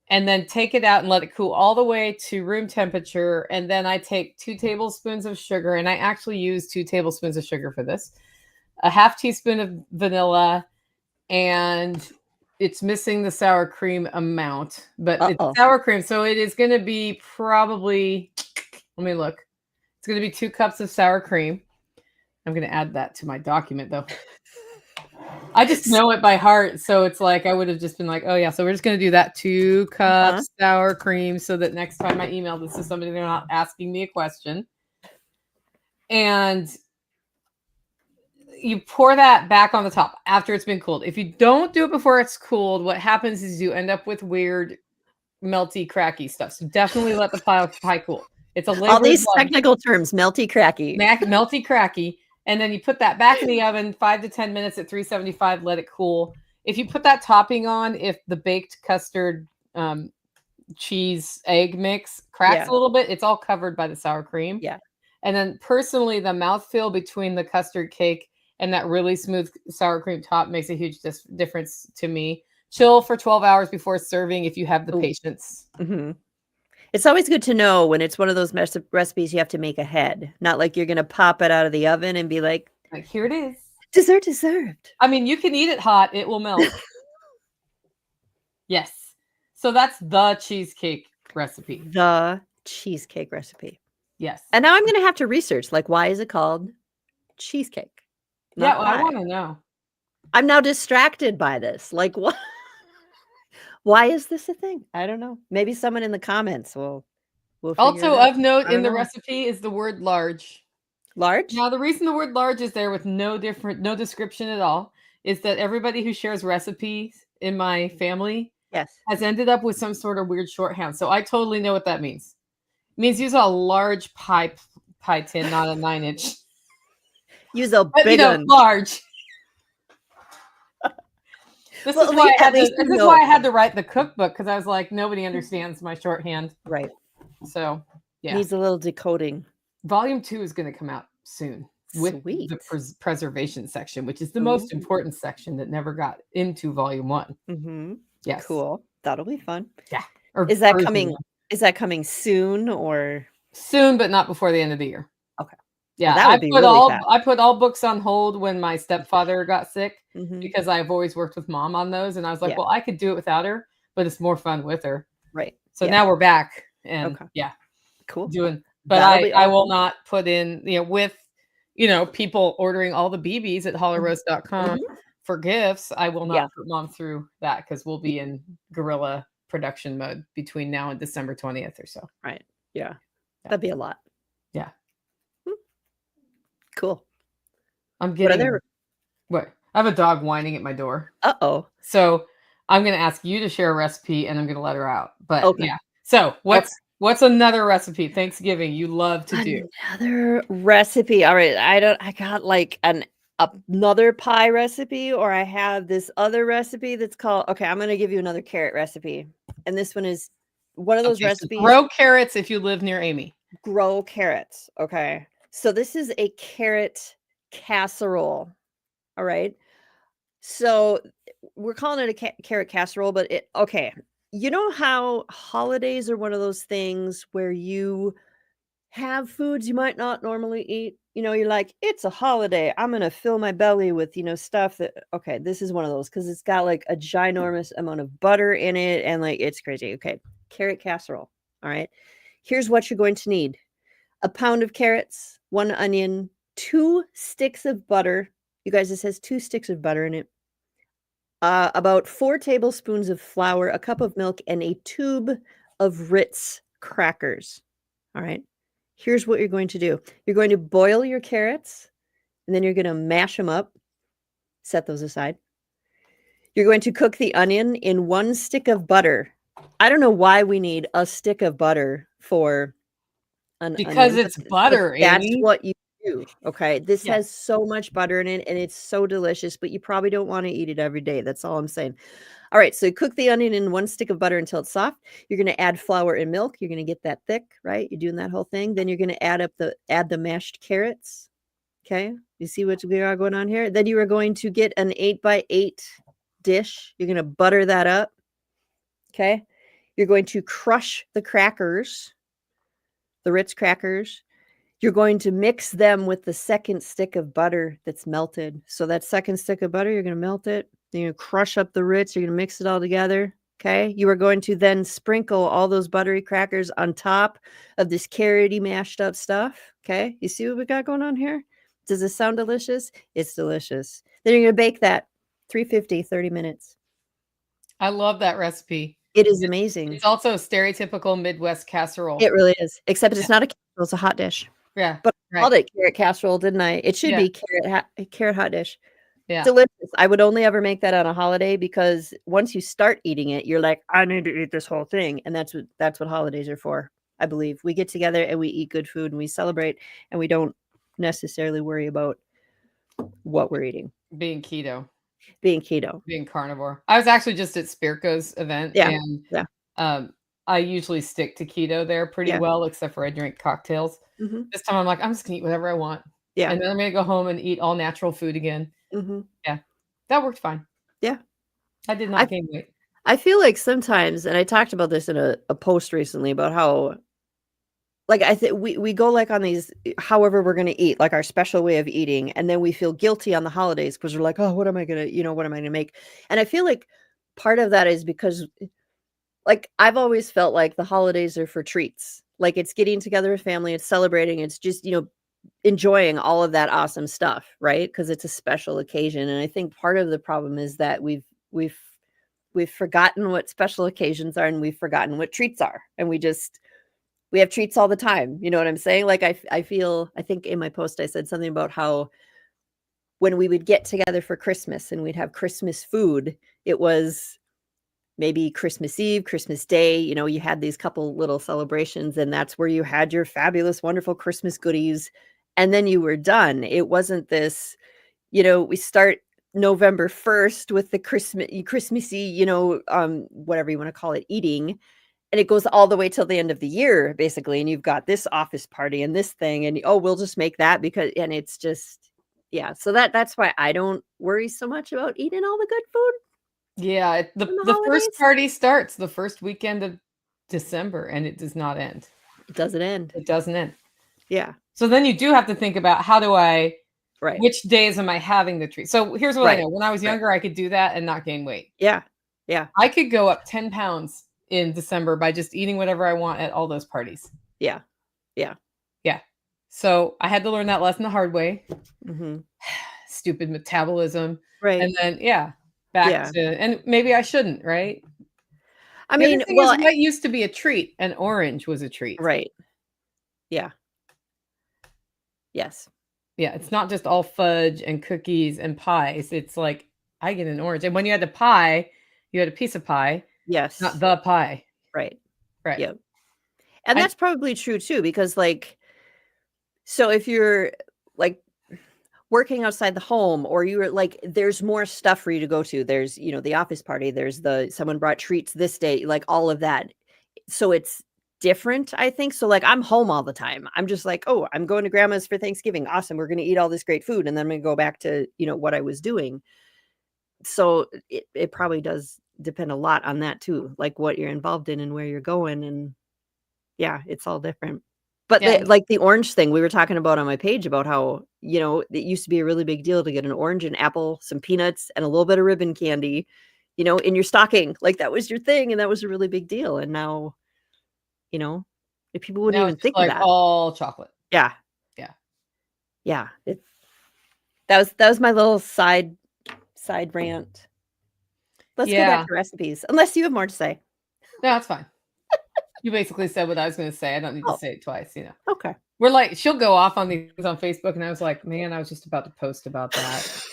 and then take it out and let it cool all the way to room temperature. And then I take 2 tablespoons of sugar, and I actually use 2 tablespoons of sugar for this, a half teaspoon of vanilla, and it's missing the sour cream amount, but it's sour cream. So it is going to be probably, let me look. It's going to be 2 cups of sour cream. I'm going to add that to my document though. I just know it by heart. So it's like, I would have just been like, oh yeah. So we're just going to do that 2 cups sour cream so that next time I email this to somebody, they're not asking me a question. And you pour that back on the top after it's been cooled. If you don't do it before it's cooled, what happens is you end up with weird, melty, cracky stuff. So definitely let the pie cool. It's a
all these technical terms, melty, cracky.
Melty, cracky. And then you put that back in the oven 5 to 10 minutes at 375, let it cool. If you put that topping on, if the baked custard cheese egg mix cracks a little bit, it's all covered by the sour cream. And then personally, the mouthfeel between the custard cake and that really smooth sour cream top makes a huge difference to me. Chill for 12 hours before serving if you have the patience.
It's always good to know when it's one of those recipes you have to make ahead. Not like you're going to pop it out of the oven and be like,
here it is.
Dessert is served.
I mean, you can eat it hot. It will melt. Yes. So that's the cheesecake recipe.
The cheesecake recipe.
Yes.
And now I'm going to have to research, like, why is it called cheesecake?
Yeah, well, I want to know.
I'm now distracted by this. Like, what? Why is this a thing? I don't know. Maybe someone in the comments will
also of note in the recipe is the word large.
Large?
Now, the reason the word large is there with no description at all is that everybody who shares recipes in my family has ended up with some sort of weird shorthand. So I totally know what that means. It means use a large pie tin, not a 9-inch.
Use a big one.
Large. This is why I had to write the cookbook, because I was like, nobody understands my shorthand.
Right.
So, yeah.
Needs a little decoding.
Volume 2 is going to come out soon with the preservation section, which is the most important section that never got into Volume 1. Yes.
Cool. That'll be fun.
Yeah.
Is that coming? Is that coming soon or
soon, but not before the end of the year?
Okay.
Yeah, well, I put all books on hold when my stepfather got sick because I've always worked with mom on those, and I was like, well, I could do it without her, but it's more fun with her.
Right.
So now we're back, and
cool.
But I will not put in, with people ordering all the BBs at hollerose.com for gifts. I will not put mom through that because we'll be in guerrilla production mode between now and December 20th or so.
Right. Yeah. That'd be a lot.
Yeah.
Cool.
I'm getting what? I have a dog whining at my door.
Uh-oh.
So I'm going to ask you to share a recipe, and I'm going to let her out. But yeah. So what's another recipe Thanksgiving you love to do?
Another recipe. All right. I got like another pie recipe, or I have this other recipe that's called, I'm going to give you another carrot recipe. And this one is one of those recipes.
So grow carrots if you live near Amy.
Grow carrots. Okay. So this is a carrot casserole. All right. So we're calling it a carrot casserole, but you know how holidays are one of those things where you have foods you might not normally eat. You're like, it's a holiday, I'm going to fill my belly with, stuff that, this is one of those because it's got like a ginormous amount of butter in it and like, it's crazy. Okay. Carrot casserole. All right. Here's what you're going to need. A pound of carrots, 1 onion, 2 sticks of butter. You guys, it says 2 sticks of butter in it. About 4 tablespoons of flour, a cup of milk, and a tube of Ritz crackers. All right. Here's what you're going to do. You're going to boil your carrots, and then you're going to mash them up. Set those aside. You're going to cook the onion in 1 stick of butter. I don't know why we need a stick of butter for an
Because
onion,
it's
but
butter,
that's
Amy.
what you do, okay? This
Yeah.
has so much butter in it, and it's so delicious, but you probably don't wanna eat it every day, that's all I'm saying. Alright, so cook the onion in 1 stick of butter until it's soft. You're gonna add flour and milk, you're gonna get that thick, right? You're doing that whole thing, then you're gonna add the mashed carrots, okay? You see what we are going on here? Then you are going to get an 8 by 8 dish, you're gonna butter that up, okay? You're going to crush the crackers, the Ritz crackers. You're going to mix them with the second stick of butter that's melted. So that second stick of butter, you're gonna melt it, then you're gonna crush up the Ritz, you're gonna mix it all together, okay? You are going to then sprinkle all those buttery crackers on top of this carroty mashed up stuff, okay? You see what we got going on here? Does it sound delicious? It's delicious. Then you're gonna bake that 350, 30 minutes.
I love that recipe.
It is amazing.
It's also a stereotypical Midwest casserole.
It really is, except it's not a casserole, it's a hot dish.
Yeah,
But I
right.
called it carrot casserole, didn't I? It should
Yeah.
be carrot hot dish.
Yeah.
Delicious. I would only ever make that on a holiday because once you start eating it, you're like, "I need to eat this whole thing," and that's what holidays are for, I believe. We get together and we eat good food and we celebrate, and we don't necessarily worry about what we're eating.
Being keto.
Being keto.
Being carnivore. I was actually just at Spirko's event,
Yeah,
and,
yeah.
I usually stick to keto there pretty
Yeah.
well, except for I drink cocktails.
Mhm.
This time I'm like, "I'm just gonna eat whatever I want."
Yeah.
And then I'm gonna go home and eat all natural food again.
Mhm.
Yeah. That worked fine.
Yeah.
I did not
I
gain weight.
I feel like sometimes, and I talked about this in a post recently about how like, I think we go, like, on these however we're gonna eat, like, our special way of eating, and then we feel guilty on the holidays because 'cause we're like, "Oh, what am I gonna what am I gonna make?" And I feel like part of that is because, like, I've always felt like the holidays are for treats. Like, it's getting together with family, it's celebrating, it's just, enjoying all of that awesome stuff, right? Because it's a special occasion, and I think part of the problem is that we've forgotten what special occasions are, and we've forgotten what treats are, and we have treats all the time, you know what I'm saying? Like, I think in my post I said something about how when we would get together for Christmas and we'd have Christmas food, it was maybe Christmas Eve, Christmas Day, you had these couple little celebrations, and that's where you had your fabulous, wonderful Christmas goodies, and then you were done. It wasn't this, we start November 1st with the Christmassy, whatever you wanna call it, eating, and it goes all the way till the end of the year, basically, and you've got this office party and this thing, and, "Oh, we'll just make that because," and it's just yeah, so that's why I don't worry so much about eating all the good food
Yeah,
in the
the first
holidays.
party starts the first weekend of December, and it does not end.
It doesn't end.
It doesn't end.
Yeah,
So then you do have to think about
right,
which days am I having the treat? So here's what I
right,
know. When I was
right.
younger, I could do that and not gain weight.
Yeah, yeah,
I could go up 10 pounds in December by just eating whatever I want at all those parties.
yeah, yeah.
Yeah. So I had to learn that lesson the hard way.
Mhm.
Stupid metabolism.
Right,
And then, yeah, back
yeah.
to, and maybe I shouldn't, right?
I
The other
mean,
thing is
well
white used to be a treat and orange was a treat.
right. Yeah. Yes.
Yeah, it's not just all fudge and cookies and pies. It's like I get an orange. And when you had the pie, you had a piece of pie, not
Yes.
the pie.
Right.
Right.
Yep. And
I
that's probably true too because, like so if you're, like, working outside the home or you were like, there's more stuff for you to go to. There's, the office party, there's the someone brought treats this day, like, all of that. So it's different, I think. So, like, I'm home all the time. I'm just like, "Oh, I'm going to grandma's for Thanksgiving. Awesome. We're gonna eat all this great food," and then I'm gonna go back to, what I was doing. So it probably does depend a lot on that too, like what you're involved in and where you're going, and yeah, it's all different. But
yeah,
the orange thing we were talking about on my page about how, it used to be a really big deal to get an orange, an apple, some peanuts, and a little bit of ribbon candy, in your stocking. Like, that was your thing, and that was a really big deal, and now, you know, people wouldn't
now
even
it's just
think of
like
that.
all chocolate.
Yeah,
Yeah.
yeah, that was my little side rant. Let's go back
Yeah.
to recipes, unless you have more to say.
No, it's fine. You basically said what I was gonna say. I don't need to
Oh,
say it twice,
okay.
We're like she'll go off on these things on Facebook, and I was like, "Man, I was just about to post about that."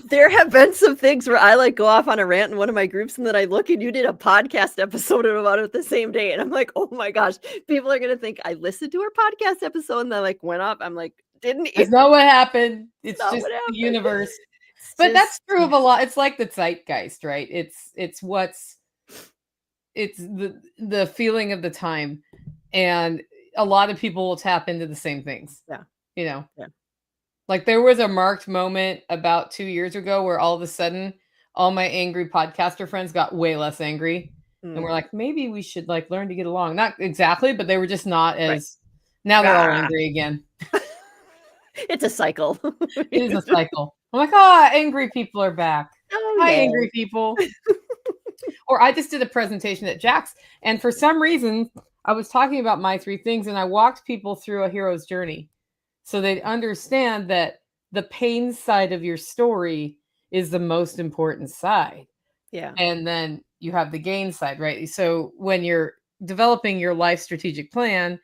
There have been some things where I like go off on a rant in one of my groups, and then I look and you did a podcast episode about it the same day. And I'm like, oh my gosh, people are going to think I listened to her podcast episode and then like went up. I'm like, didn't you?
That's not what happened. It's
Not
just
what
the
happened.
universe.
It's
But that's
just-
true of a lot. It's like the zeitgeist, right? It's the feeling of the time. And a lot of people will tap into the same things.
Yeah.
You know?
Yeah.
Like there was a marked moment about 2 years ago where all of a sudden all my angry podcaster friends got way less angry. And we're like, maybe we should like learn to get along. Not exactly, but they were just not as now they're all angry again.
It's a cycle.
It is a cycle. I'm like, oh, angry people are back.
Oh,
Hi,
yeah.
angry people. Or I just did a presentation at Jack's, and for some reason, I was talking about my 3 things, and I walked people through a hero's journey so they'd understand that the pain side of your story is the most important side.
Yeah.
And then you have the gain side, right? So when you're developing your life strategic plan,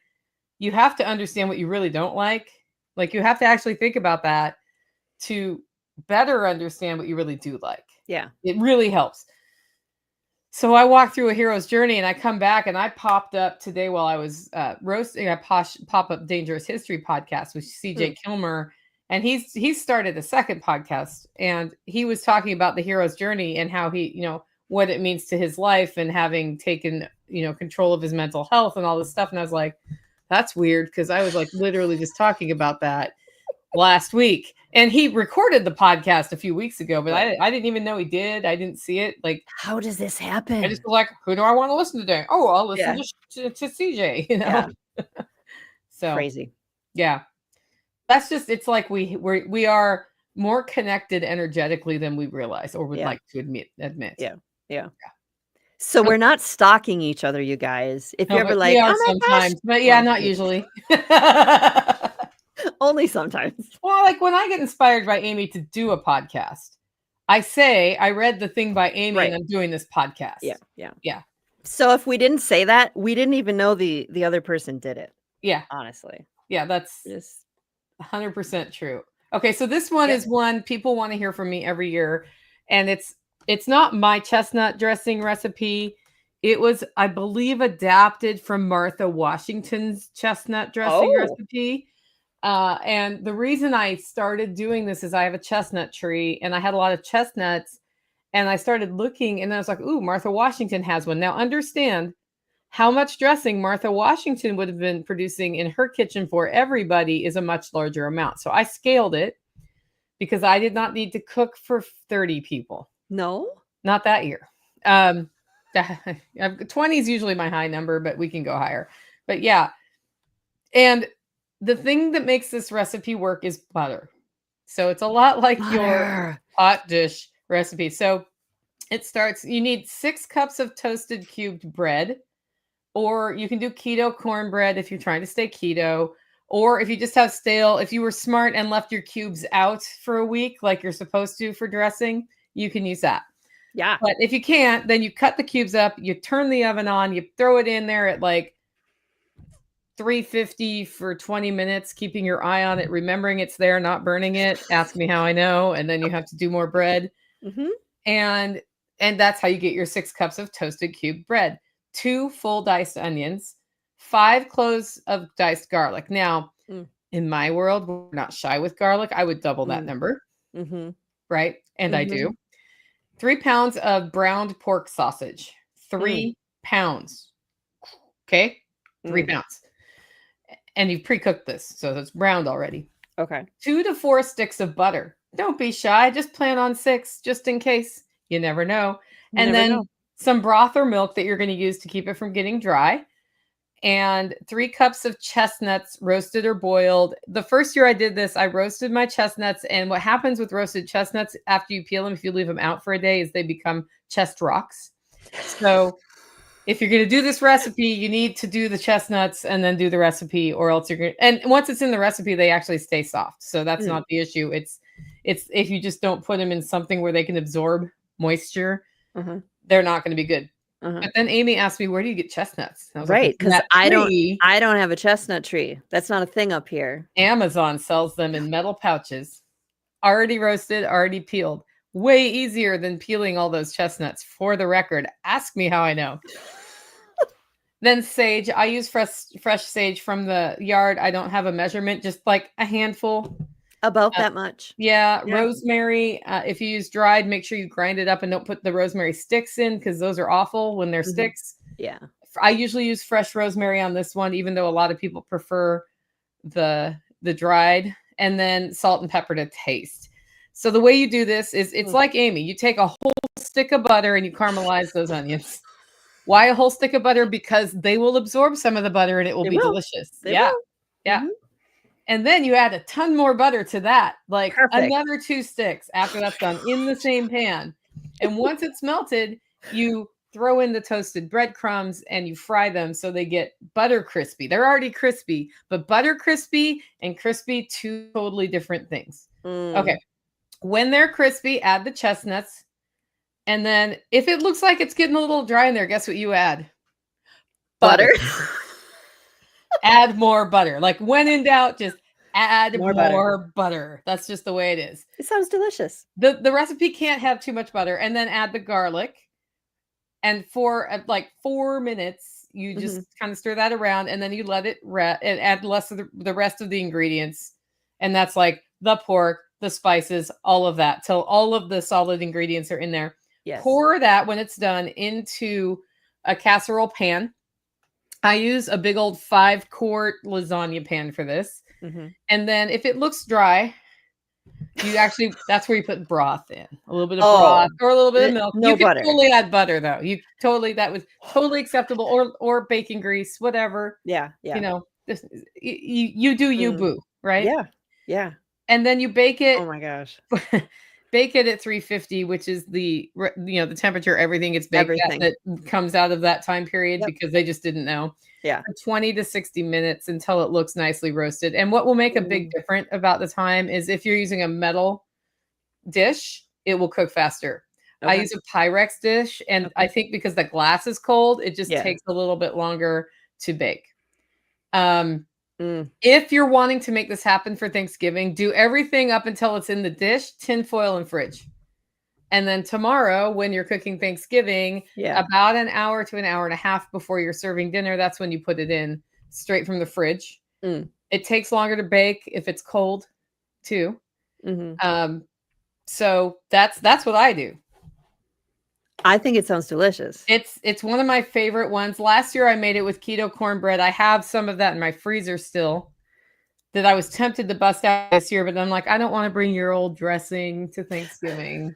you have to understand what you really don't like. Like you have to actually think about that to better understand what you really do like.
Yeah.
It really helps. So I walked through a hero's journey and I come back and I popped up today while I was roasting a pop up Dangerous History podcast with CJ Kilmer. And he's started a second podcast and he was talking about the hero's journey and how he, you know, what it means to his life and having taken, you know, control of his mental health and all this stuff. And I was like, that's weird because I was like literally just talking about that last week. And he recorded the podcast a few weeks ago, but I didn't even know he did. I didn't see it. Like,
how does this happen?
I just was like, who do I want to listen to today? Oh, I'll listen to CJ, you know? Yeah. So
crazy.
Yeah. That's just, it's like we are more connected energetically than we realize or would like to admit.
Yeah. So we're not stalking each other, you guys. If you're ever like, oh my
sometimes,
gosh.
but yeah, not usually.
Only sometimes.
Well, like when I get inspired by Amy to do a podcast, I say, I read the thing by Amy and I'm doing this podcast. Yeah.
So if we didn't say that, we didn't even know the other person did it.
Yeah.
Honestly.
Yeah, that's just 100% true. Okay, so this one is one people want to hear from me every year. And it's not my chestnut dressing recipe. It was, I believe, adapted from Martha Washington's chestnut dressing recipe. And the reason I started doing this is I have a chestnut tree and I had a lot of chestnuts and I started looking and I was like, ooh, Martha Washington has one. Now understand how much dressing Martha Washington would have been producing in her kitchen for everybody is a much larger amount. So I scaled it because I did not need to cook for 30 people.
No,
not that year. 20 is usually my high number, but we can go higher. But yeah. And the thing that makes this recipe work is butter. So it's a lot like your hot dish recipe. So it starts, you need 6 cups of toasted cubed bread, or you can do keto cornbread if you're trying to stay keto, or if you just have stale, if you were smart and left your cubes out for a week, like you're supposed to for dressing, you can use that.
Yeah.
But if you can't, then you cut the cubes up, you turn the oven on, you throw it in there at like 350 for 20 minutes, keeping your eye on it, remembering it's there, not burning it. Ask me how I know. And then you have to do more bread. And that's how you get your 6 cups of toasted cubed bread, 2 full diced onions, 5 cloves of diced garlic. Now, in my world, we're not shy with garlic. I would double that number. Right. And I do. 3 pounds of browned pork sausage, 3 pounds. Okay. 3 pounds. And you've pre-cooked this, so it's browned already.
Okay.
2 to 4 sticks of butter. Don't be shy. Just plan on 6, just in case. You never know. And then some broth or milk that you're going to use to keep it from getting dry. And 3 cups of chestnuts, roasted or boiled. The first year I did this, I roasted my chestnuts. And what happens with roasted chestnuts after you peel them, if you leave them out for a day, is they become chest rocks. So if you're going to do this recipe, you need to do the chestnuts and then do the recipe, or else you're going to, and once it's in the recipe, they actually stay soft. So that's not the issue. It's if you just don't put them in something where they can absorb moisture, they're not going to be good. But then Amy asked me, where do you get chestnuts?
Right. Because I don't have a chestnut tree. That's not a thing up here.
Amazon sells them in metal pouches. already roasted, already peeled. Way easier than peeling all those chestnuts, for the record. Ask me how I know. Then sage. I use fresh sage from the yard. I don't have a measurement, just like a handful.
About that much.
Yeah. Rosemary. If you use dried, make sure you grind it up and don't put the rosemary sticks in, because those are awful when they're sticks.
Yeah.
I usually use fresh rosemary on this one, even though a lot of people prefer the dried. And then salt and pepper to taste. So the way you do this is, it's like Amy. You take a whole stick of butter and you caramelize those onions. Why a whole stick of butter? Because they will absorb some of the butter and it will be delicious.
They will.
Yeah. And then you add a ton more butter to that, like another 2 sticks after that's done in the same pan. And once it's melted, you throw in the toasted breadcrumbs and you fry them so they get butter crispy. They're already crispy, but butter crispy and crispy, 2 totally different things. Okay. When they're crispy, add the chestnuts. And then if it looks like it's getting a little dry in there, guess what you add? Butter. Add more butter. Like, when in doubt, just add more butter. That's just the way it is.
It sounds delicious.
The recipe can't have too much butter. And then add the garlic. And for like 4 minutes, you just kind of stir that around, and then you let it rest and add less of the rest of the ingredients. And that's like the pork, the spices, all of that, till all of the solid ingredients are in there. Yes. Pour that, when it's done, into a casserole pan. I use a big old 5-quart lasagna pan for this. And then if it looks dry, you actually, that's where you put broth in. A little bit of broth or a little bit of milk. You can totally add butter, though. That was totally acceptable, or bacon grease, whatever.
Yeah.
You know, you do you, boo, right?
Yeah.
And then you bake it.
Oh my gosh.
Bake it at 350, which is the temperature everything gets baked at that comes out of that time period, because they just didn't know.
Yeah.
For 20 to 60 minutes until it looks nicely roasted. And what will make a big difference about the time is if you're using a metal dish, it will cook faster. I use a Pyrex dish, and I think because the glass is cold, it just takes a little bit longer to bake. If you're wanting to make this happen for Thanksgiving, do everything up until it's in the dish, tin foil, and fridge. And then tomorrow, when you're cooking Thanksgiving, about an hour to an hour and a half before you're serving dinner, that's when you put it in straight from the fridge. It takes longer to bake if it's cold, too. So that's what I do.
I think it sounds delicious.
It's one of my favorite ones. Last year I made it with keto cornbread. I have some of that in my freezer still that I was tempted to bust out this year, but I'm like, I don't want to bring your old dressing to Thanksgiving.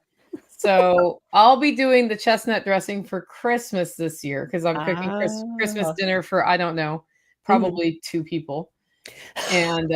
So I'll be doing the chestnut dressing for Christmas this year, because I'm cooking Christmas dinner for, I don't know, probably 2 people. And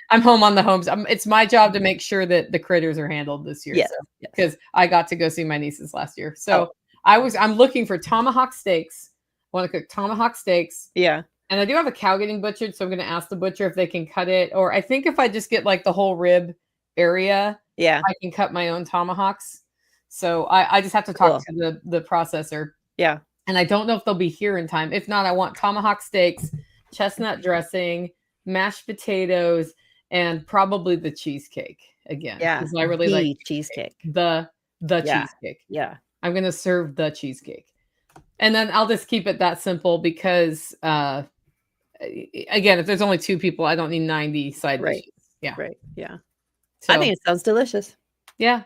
I'm home on the homes. It's my job to make sure that the critters are handled this year. Because I got to go see my nieces last year. So I'm looking for tomahawk steaks. I want to cook tomahawk steaks.
Yeah.
And I do have a cow getting butchered, so I'm going to ask the butcher if they can cut it. Or I think if I just get like the whole rib area, I can cut my own tomahawks. So I just have to talk to the processor.
Yeah.
And I don't know if they'll be here in time. If not, I want tomahawk steaks, chestnut dressing, mashed potatoes, and probably the cheesecake again.
Yeah.
Because I really like
cheesecake.
The cheesecake.
Yeah.
I'm going to serve the cheesecake. And then I'll just keep it that simple, because again, if there's only 2 people, I don't need 90 side dishes. Yeah.
Right. Yeah.
So,
I think it sounds delicious.
Yeah.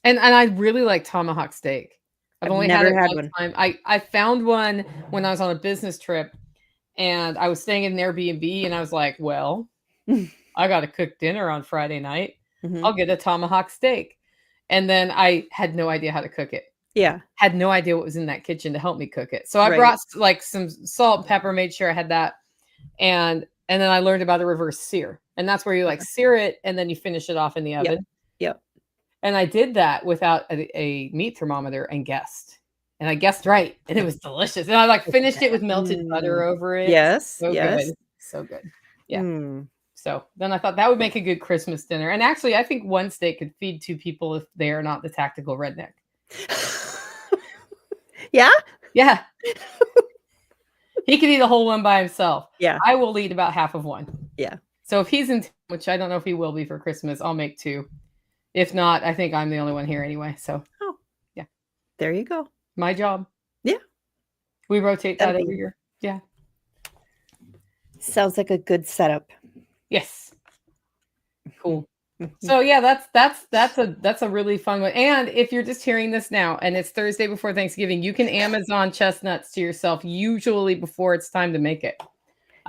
And I really like tomahawk steak. I've only
never
had it
one
time. I found one when I was on a business trip, and I was staying in an Airbnb, and I was like, well, I got to cook dinner on Friday night. I'll get a tomahawk steak. And then I had no idea how to cook it.
Yeah.
Had no idea what was in that kitchen to help me cook it. So I brought like some salt and pepper, made sure I had that. And then I learned about a reverse sear. And that's where you like sear it, and then you finish it off in the oven.
Yep.
And I did that without a meat thermometer, and guessed. And I guessed right. And it was delicious. And I like finished it with melted butter over it.
Yes.
So good. So good. Yeah. So then I thought that would make a good Christmas dinner. And actually, I think one steak could feed 2 people if they are not the tactical redneck.
Yeah?
Yeah. He could eat a whole one by himself.
Yeah.
I will eat about half of one.
Yeah.
So if he's in, which I don't know if he will be for Christmas, I'll make 2. If not, I think I'm the only one here anyway. So, yeah.
There you go.
My job.
Yeah.
We rotate that every year. Yeah.
Sounds like a good setup.
Yes. Cool. So yeah, that's a really fun one. And if you're just hearing this now and it's Thursday before Thanksgiving, you can Amazon chestnuts to yourself usually before it's time to make it.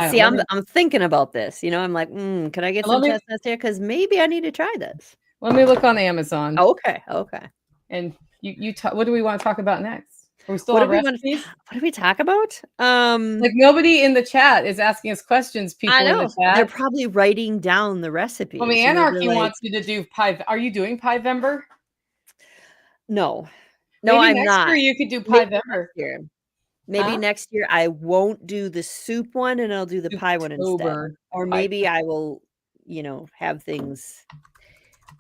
See, I'm thinking about this. I'm like, can I get some chestnuts here? Because maybe I need to try this.
Let me look on Amazon.
Okay.
And what do we want to talk about next? Are we still
what
on recipes?
What do we talk about?
Like nobody in the chat is asking us questions. People
I know.
in the chat,
they're probably writing down the recipes.
Well, Anarchy wants you to do pie. Are you doing Pievember?
No,
Maybe
I'm
next
not.
Year you could do Pievember.
Maybe next year I won't do the soup one and I'll do the pie one instead. Or maybe I will, have things.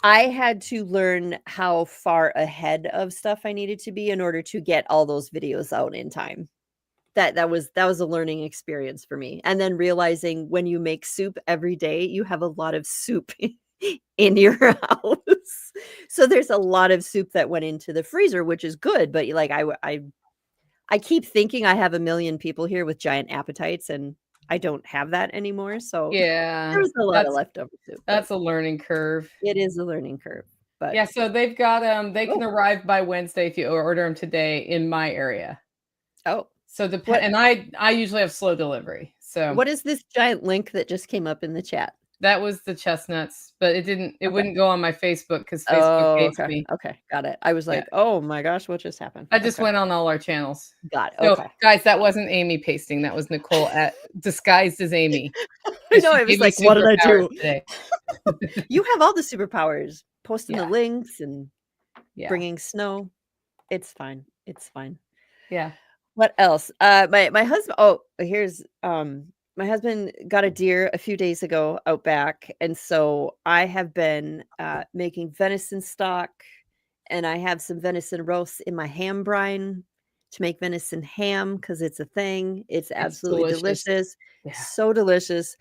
I had to learn how far ahead of stuff I needed to be in order to get all those videos out in time. That was a learning experience for me. And then realizing when you make soup every day, you have a lot of soup in your house. So there's a lot of soup that went into the freezer, which is good. But like I keep thinking I have a million people here with giant appetites, and I don't have that anymore. So
yeah,
there's a lot of leftover soup.
That's a learning curve.
It is a learning curve. But
yeah, so they've got they can arrive by Wednesday if you order them today in my area.
Oh.
So and I usually have slow delivery. So
what is this giant link that just came up in the chat?
That was the chestnuts, but it wouldn't go on my Facebook because Facebook hates me.
Okay, got it. I was like, oh my gosh, what just happened?
I just went on all our channels.
Got it.
So, guys, that wasn't Amy pasting. That was Nicole disguised as Amy.
I know. I was like, what did I do? Today. You have all the superpowers, posting the links and bringing snow. It's fine. It's fine.
Yeah.
What else? My husband. Oh, here's my husband got a deer a few days ago out back, and so I have been making venison stock, and I have some venison roasts in my ham brine to make venison ham because it's a thing. It's absolutely delicious. Yeah. So delicious.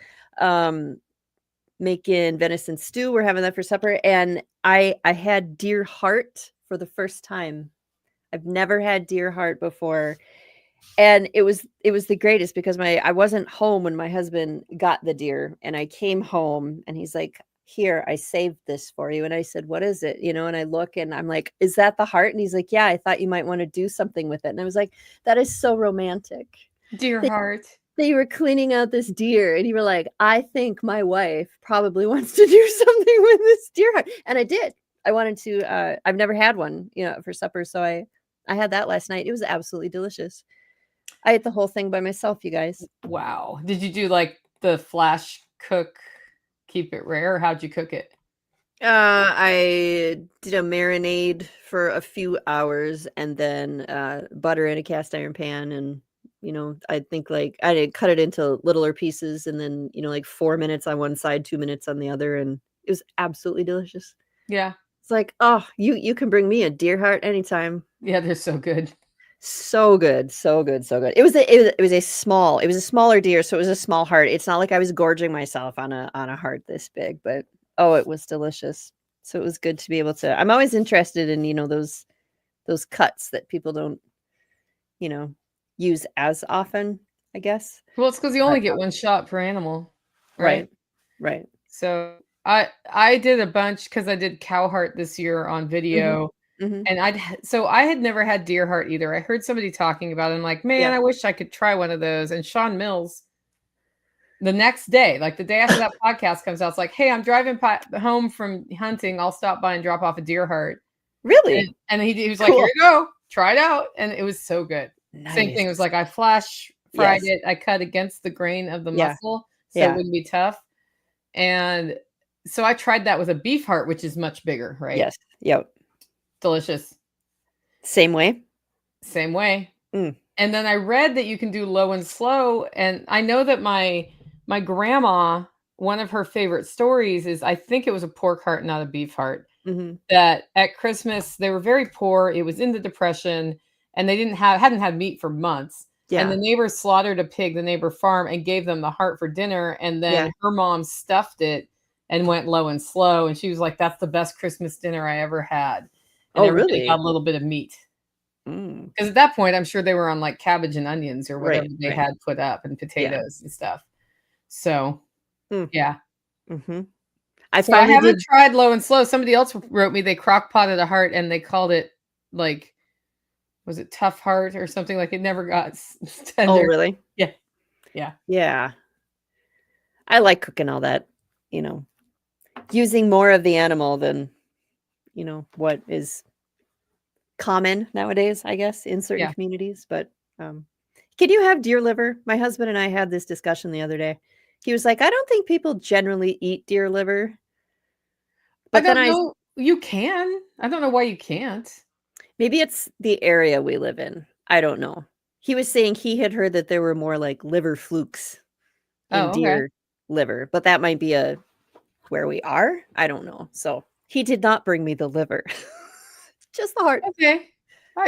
Making venison stew. We're having that for supper, and I had deer heart for the first time. I've never had deer heart before. And it was the greatest because I wasn't home when my husband got the deer, and I came home and he's like, here, I saved this for you. And I said, what is it? And I look and I'm like, is that the heart? And he's like, yeah, I thought you might want to do something with it. And I was like, that is so romantic.
Deer heart.
That you were cleaning out this deer and you were like, I think my wife probably wants to do something with this deer heart. And I did. I wanted to, I've never had one, for supper. So I had that last night. It was absolutely delicious. I ate the whole thing by myself, you guys.
Wow. Did you do like the flash cook, keep it rare? How'd you cook it?
I did a marinade for a few hours and then butter in a cast iron pan. And, I think like I did cut it into littler pieces and then, like 4 minutes on one side, 2 minutes on the other. And it was absolutely delicious.
Yeah.
It's like, oh, you can bring me a deer heart anytime.
Yeah, they're so good.
So good, so good, so good. It was a smaller deer, so it was a small heart. It's not like I was gorging myself on a heart this big, but it was delicious. So it was good to be able to. I'm always interested in those cuts that people don't use as often, I guess.
Well, it's because you only get one shot per animal, right?
Right.
So I did a bunch because I did cow heart this year on video. Mm-hmm.
Mm-hmm.
And I had never had deer heart either. I heard somebody talking about it. I'm like, man, I wish I could try one of those. And Sean Mills, the next day, like the day after that podcast comes out, it's like, hey, I'm driving home from hunting. I'll stop by and drop off a deer heart.
Really?
And he was like, here you go, try it out. And it was so good. Nice. Same thing. It was like I flash fried it. I cut against the grain of the muscle so it wouldn't be tough. And so I tried that with a beef heart, which is much bigger, right?
Yes. Yep.
Delicious.
Same way.
And then I read that you can do low and slow. And I know that my grandma, one of her favorite stories is, I think it was a pork heart, not a beef heart, that at Christmas, they were very poor. It was in the Depression and they hadn't had meat for months. And the neighbor slaughtered a pig, the neighbor farm, and gave them the heart for dinner. And then her mom stuffed it and went low and slow. And she was like, that's the best Christmas dinner I ever had. And everybody got a little bit of meat. Because at that point, I'm sure they were on like cabbage and onions or whatever they had put up, and potatoes and stuff. So, yeah. I haven't tried low and slow. Somebody else wrote me they crock potted a heart and they called it like, was it tough heart or something? Like it never got tender.
Oh, really?
Yeah. Yeah.
Yeah. I like cooking all that, using more of the animal than, what is common nowadays, I guess, in certain communities. But can you have deer liver? My husband and I had this discussion the other day. He was like, I don't think people generally eat deer liver.
But I don't know. You can. I don't know why you can't.
Maybe it's the area we live in. I don't know. He was saying he had heard that there were more like liver flukes in deer liver, but that might be where we are. I don't know. So he did not bring me the liver, just the heart.
Okay.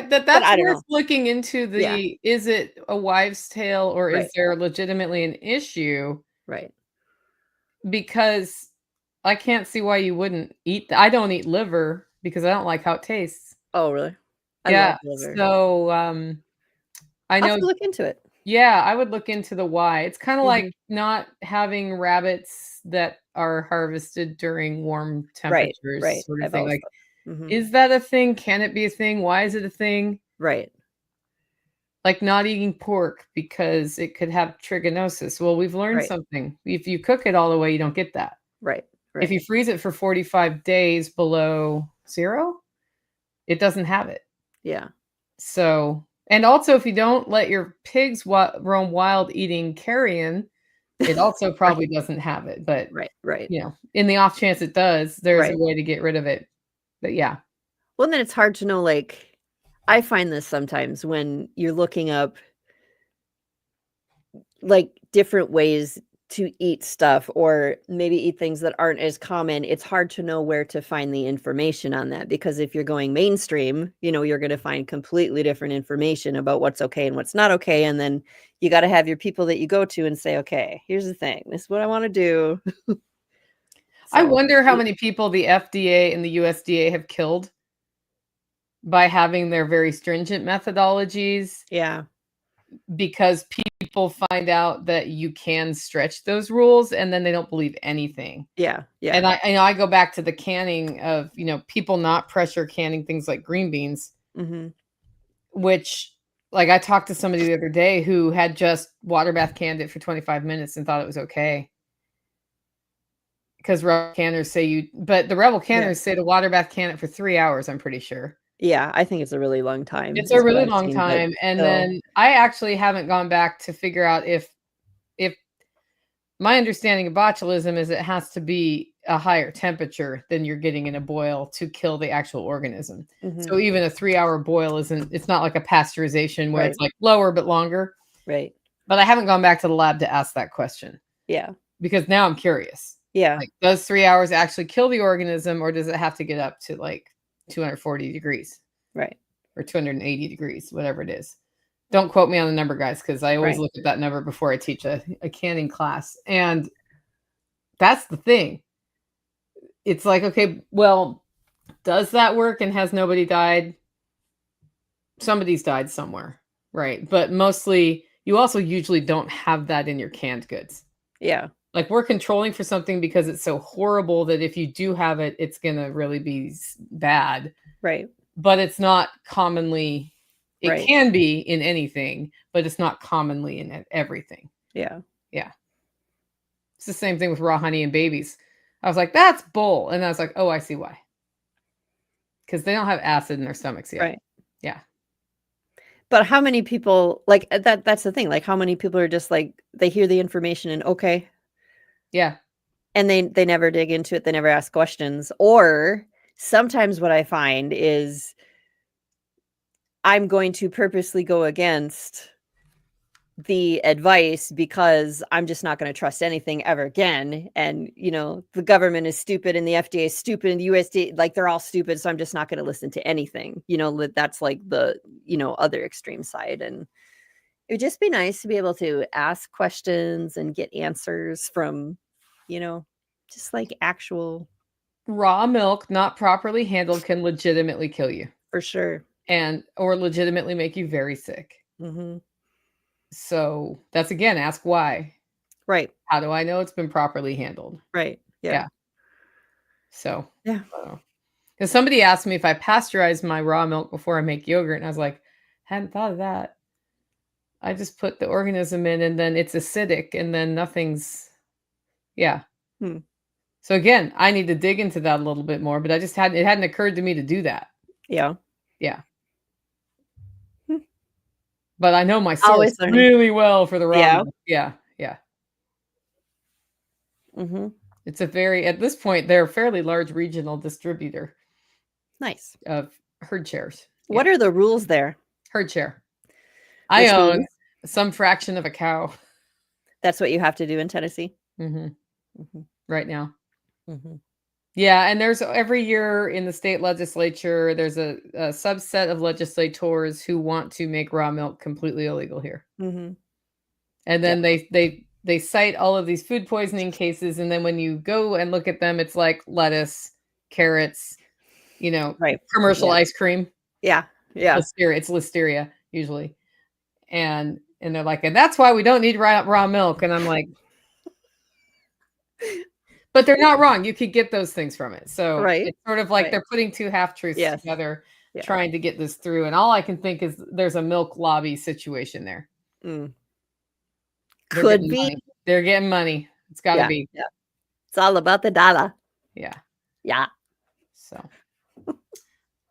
That's worth looking into. Is it a wives' tale or is there legitimately an issue?
Right.
Because I can't see why you wouldn't eat. I don't eat liver because I don't like how it tastes.
Oh, really?
I love liver. So I know.
I'll have to look into it.
Yeah, I would look into the why. It's kind of like not having rabbits that are harvested during warm temperatures, sort of thing. Like, is that a thing? Can it be a thing? Why is it a thing?
Right.
Like not eating pork because it could have trichinosis. Well, we've learned something. If you cook it all the way, you don't get that.
Right.
If you freeze it for 45 days below zero, it doesn't have it.
Yeah.
So, and also if you don't let your pigs roam wild eating carrion, it also probably doesn't have it. But in the off chance it does, there's a way to get rid of it. But yeah.
Well, then it's hard to know, like, I find this sometimes when you're looking up like different ways to eat stuff or maybe eat things that aren't as common. It's hard to know where to find the information on that, because if you're going mainstream, you're going to find completely different information about what's okay and what's not okay. And then you got to have your people that you go to and say, okay, here's the thing. This is what I want to do.
I wonder how many people the FDA and the USDA have killed by having their very stringent methodologies.
Yeah.
Because people find out that you can stretch those rules and then they don't believe anything.
Yeah. Yeah.
And I go back to the canning of, people not pressure canning things like green beans, which like I talked to somebody the other day who had just water bath canned it for 25 minutes and thought it was okay. Because Rebel canners say but the Rebel canners say to water bath can it for 3 hours, I'm pretty sure.
Yeah, I think it's a really long time.
It's a really long time. And then I actually haven't gone back to figure out if my understanding of botulism is it has to be a higher temperature than you're getting in a boil to kill the actual organism. So even a 3-hour boil it's not like a pasteurization where it's like lower but longer.
Right.
But I haven't gone back to the lab to ask that question.
Yeah.
Because now I'm curious.
Yeah.
Like, does 3 hours actually kill the organism or does it have to get up to like 240 degrees?
Right.
Or 280 degrees, whatever it is. Don't quote me on the number, guys, because I always look at that number before I teach a canning class. And that's the thing. It's like, okay, well, does that work and has nobody died? Somebody's died somewhere, right? But mostly, you also usually don't have that in your canned goods.
Yeah.
Like we're controlling for something because it's so horrible that if you do have it, it's going to really be bad.
Right.
But it's not commonly, it can be in anything, but it's not commonly in everything.
Yeah.
Yeah. It's the same thing with raw honey and babies. I was like, that's bull. And I was like, oh, I see why. Because they don't have acid in their stomachs yet.
Right.
Yeah.
But how many people, like, that's the thing. Like, how many people are just like, they hear the information and okay.
Yeah.
And they never dig into it. They never ask questions. Or sometimes what I find is I'm going to purposely go against the advice because I'm just not going to trust anything ever again. And, the government is stupid and the FDA is stupid and the USDA, like they're all stupid. So I'm just not going to listen to anything, that's like the, other extreme side. And It would just be nice to be able to ask questions and get answers from, just like actual.
Raw milk not properly handled can legitimately kill you.
For sure.
Or legitimately make you very sick.
Mm-hmm.
So that's, again, ask why.
Right.
How do I know it's been properly handled?
Right. Yeah.
So,
yeah.
Because somebody asked me if I pasteurize my raw milk before I make yogurt, and I was like, hadn't thought of that. I just put the organism in, and then it's acidic, and then nothing's, So again, I need to dig into that a little bit more, but it hadn't occurred to me to do that.
Yeah.
But I know my source really well for the raw milk. Yeah.
Mm-hmm.
It's at this point, they're a fairly large regional distributor.
Nice.
Of herd shares.
What are the rules there?
Herd share. I own some fraction of a cow.
That's what you have to do in Tennessee?
Mm-hmm. Mm-hmm. Right now.
Mm-hmm.
Yeah, and there's every year in the state legislature, there's a subset of legislators who want to make raw milk completely illegal here.
Mm-hmm.
And then they cite all of these food poisoning cases, and then when you go and look at them, it's like lettuce, carrots, commercial ice cream.
Yeah.
Listeria. It's listeria usually, and they're like, and that's why we don't need raw milk. And I'm like, but they're not wrong. You could get those things from it. So it's sort of like they're putting two half truths together, trying to get this through. And all I can think is there's a milk lobby situation there.
Could be.
Money. They're getting money. It's got to be.
Yeah. It's all about the dollar.
Yeah. So,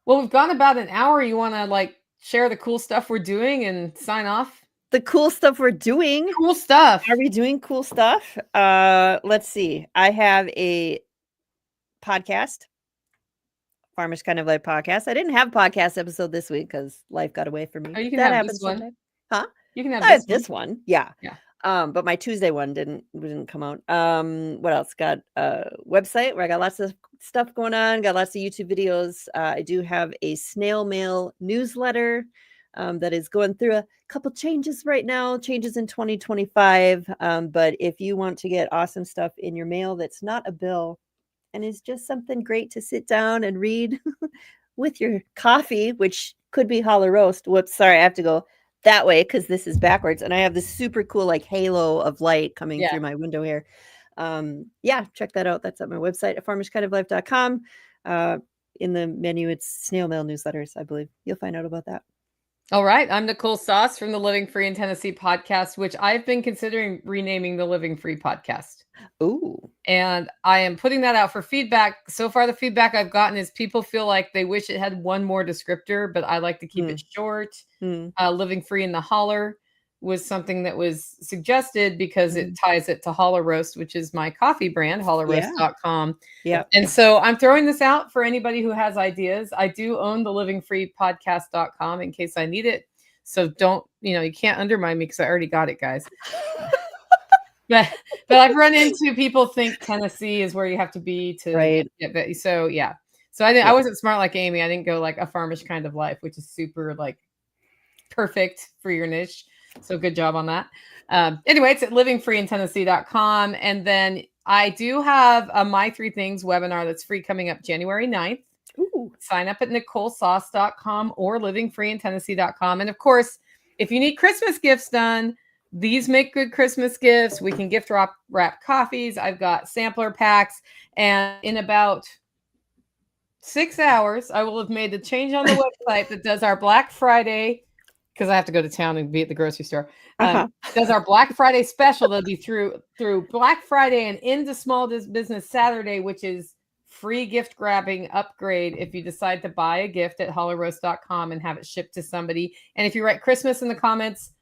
well, we've gone about an hour. You want to share the cool stuff we're doing and sign off?
The cool stuff we're doing.
Cool stuff.
Are we doing cool stuff? Let's see. I have a podcast, Farmers Kind of Life podcast. I didn't have a podcast episode this week because life got away from me.
Oh, you can have this one.
Sometimes. Huh?
You can have
this one. Yeah. But my Tuesday one didn't come out. What else? Got a website where I got lots of stuff going on. Got lots of YouTube videos. I do have a snail mail newsletter that is going through a couple changes right now. Changes in 2025. But if you want to get awesome stuff in your mail, that's not a bill, and is just something great to sit down and read with your coffee, which could be Holler Roast. Whoops, sorry, I have to go that way because this is backwards, and I have this super cool halo of light coming through my window here. Check that out. That's at my website at farmerskindoflife.com. In the menu, it's snail mail newsletters, I believe. You'll find out about that.
All right. I'm Nicole Sauce from the Living Free in Tennessee podcast, which I've been considering renaming the Living Free podcast.
Ooh.
And I am putting that out for feedback. So far, the feedback I've gotten is people feel like they wish it had one more descriptor, but I like to keep it short. Living Free in the Holler was something that was suggested because it ties it to Holler Roast, which is my coffee brand, hollerroast.com.
Yeah.
And so I'm throwing this out for anybody who has ideas. I do own the livingfreepodcast.com in case I need it. So don't, you can't undermine me because I already got it, guys. But I've run into people think Tennessee is where you have to be to get that. So yeah. So I wasn't smart like Amy. I didn't go a Farmers Kind of Life, which is super perfect for your niche. So good job on that. Anyway, it's at livingfreeintennessee.com. And then I do have a My Three Things webinar that's free coming up January 9th.
Ooh.
Sign up at NicoleSauce.com or livingfreeintennessee.com. And of course, if you need Christmas gifts done, these make good Christmas gifts. We can gift wrap coffees. I've got sampler packs. And in about 6 hours, I will have made a change on the website that does our Black Friday, because I have to go to town and be at the grocery store. Does our Black Friday special. That'll be through Black Friday and into Small Business Saturday, which is free gift grabbing upgrade if you decide to buy a gift at hollerroast.com and have it shipped to somebody. And if you write Christmas in the comments,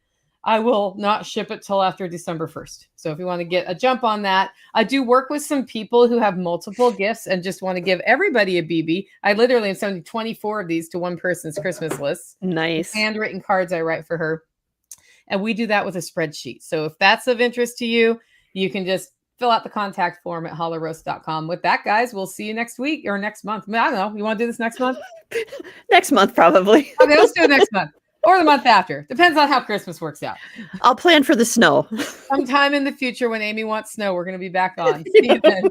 I will not ship it till after December 1st. So if you want to get a jump on that, I do work with some people who have multiple gifts and just want to give everybody a BB. I literally am sending 24 of these to one person's Christmas list.
Nice.
Handwritten cards I write for her. And we do that with a spreadsheet. So if that's of interest to you, you can just fill out the contact form at hollerroast.com. With that, guys, we'll see you next week or next month. I don't know. You want to do this next month?
Next month, probably.
Okay, let's do it next month. or the month after. Depends on how Christmas works out.
I'll plan for the snow.
Sometime in the future when Amy wants snow, we're going to be back on. See you then.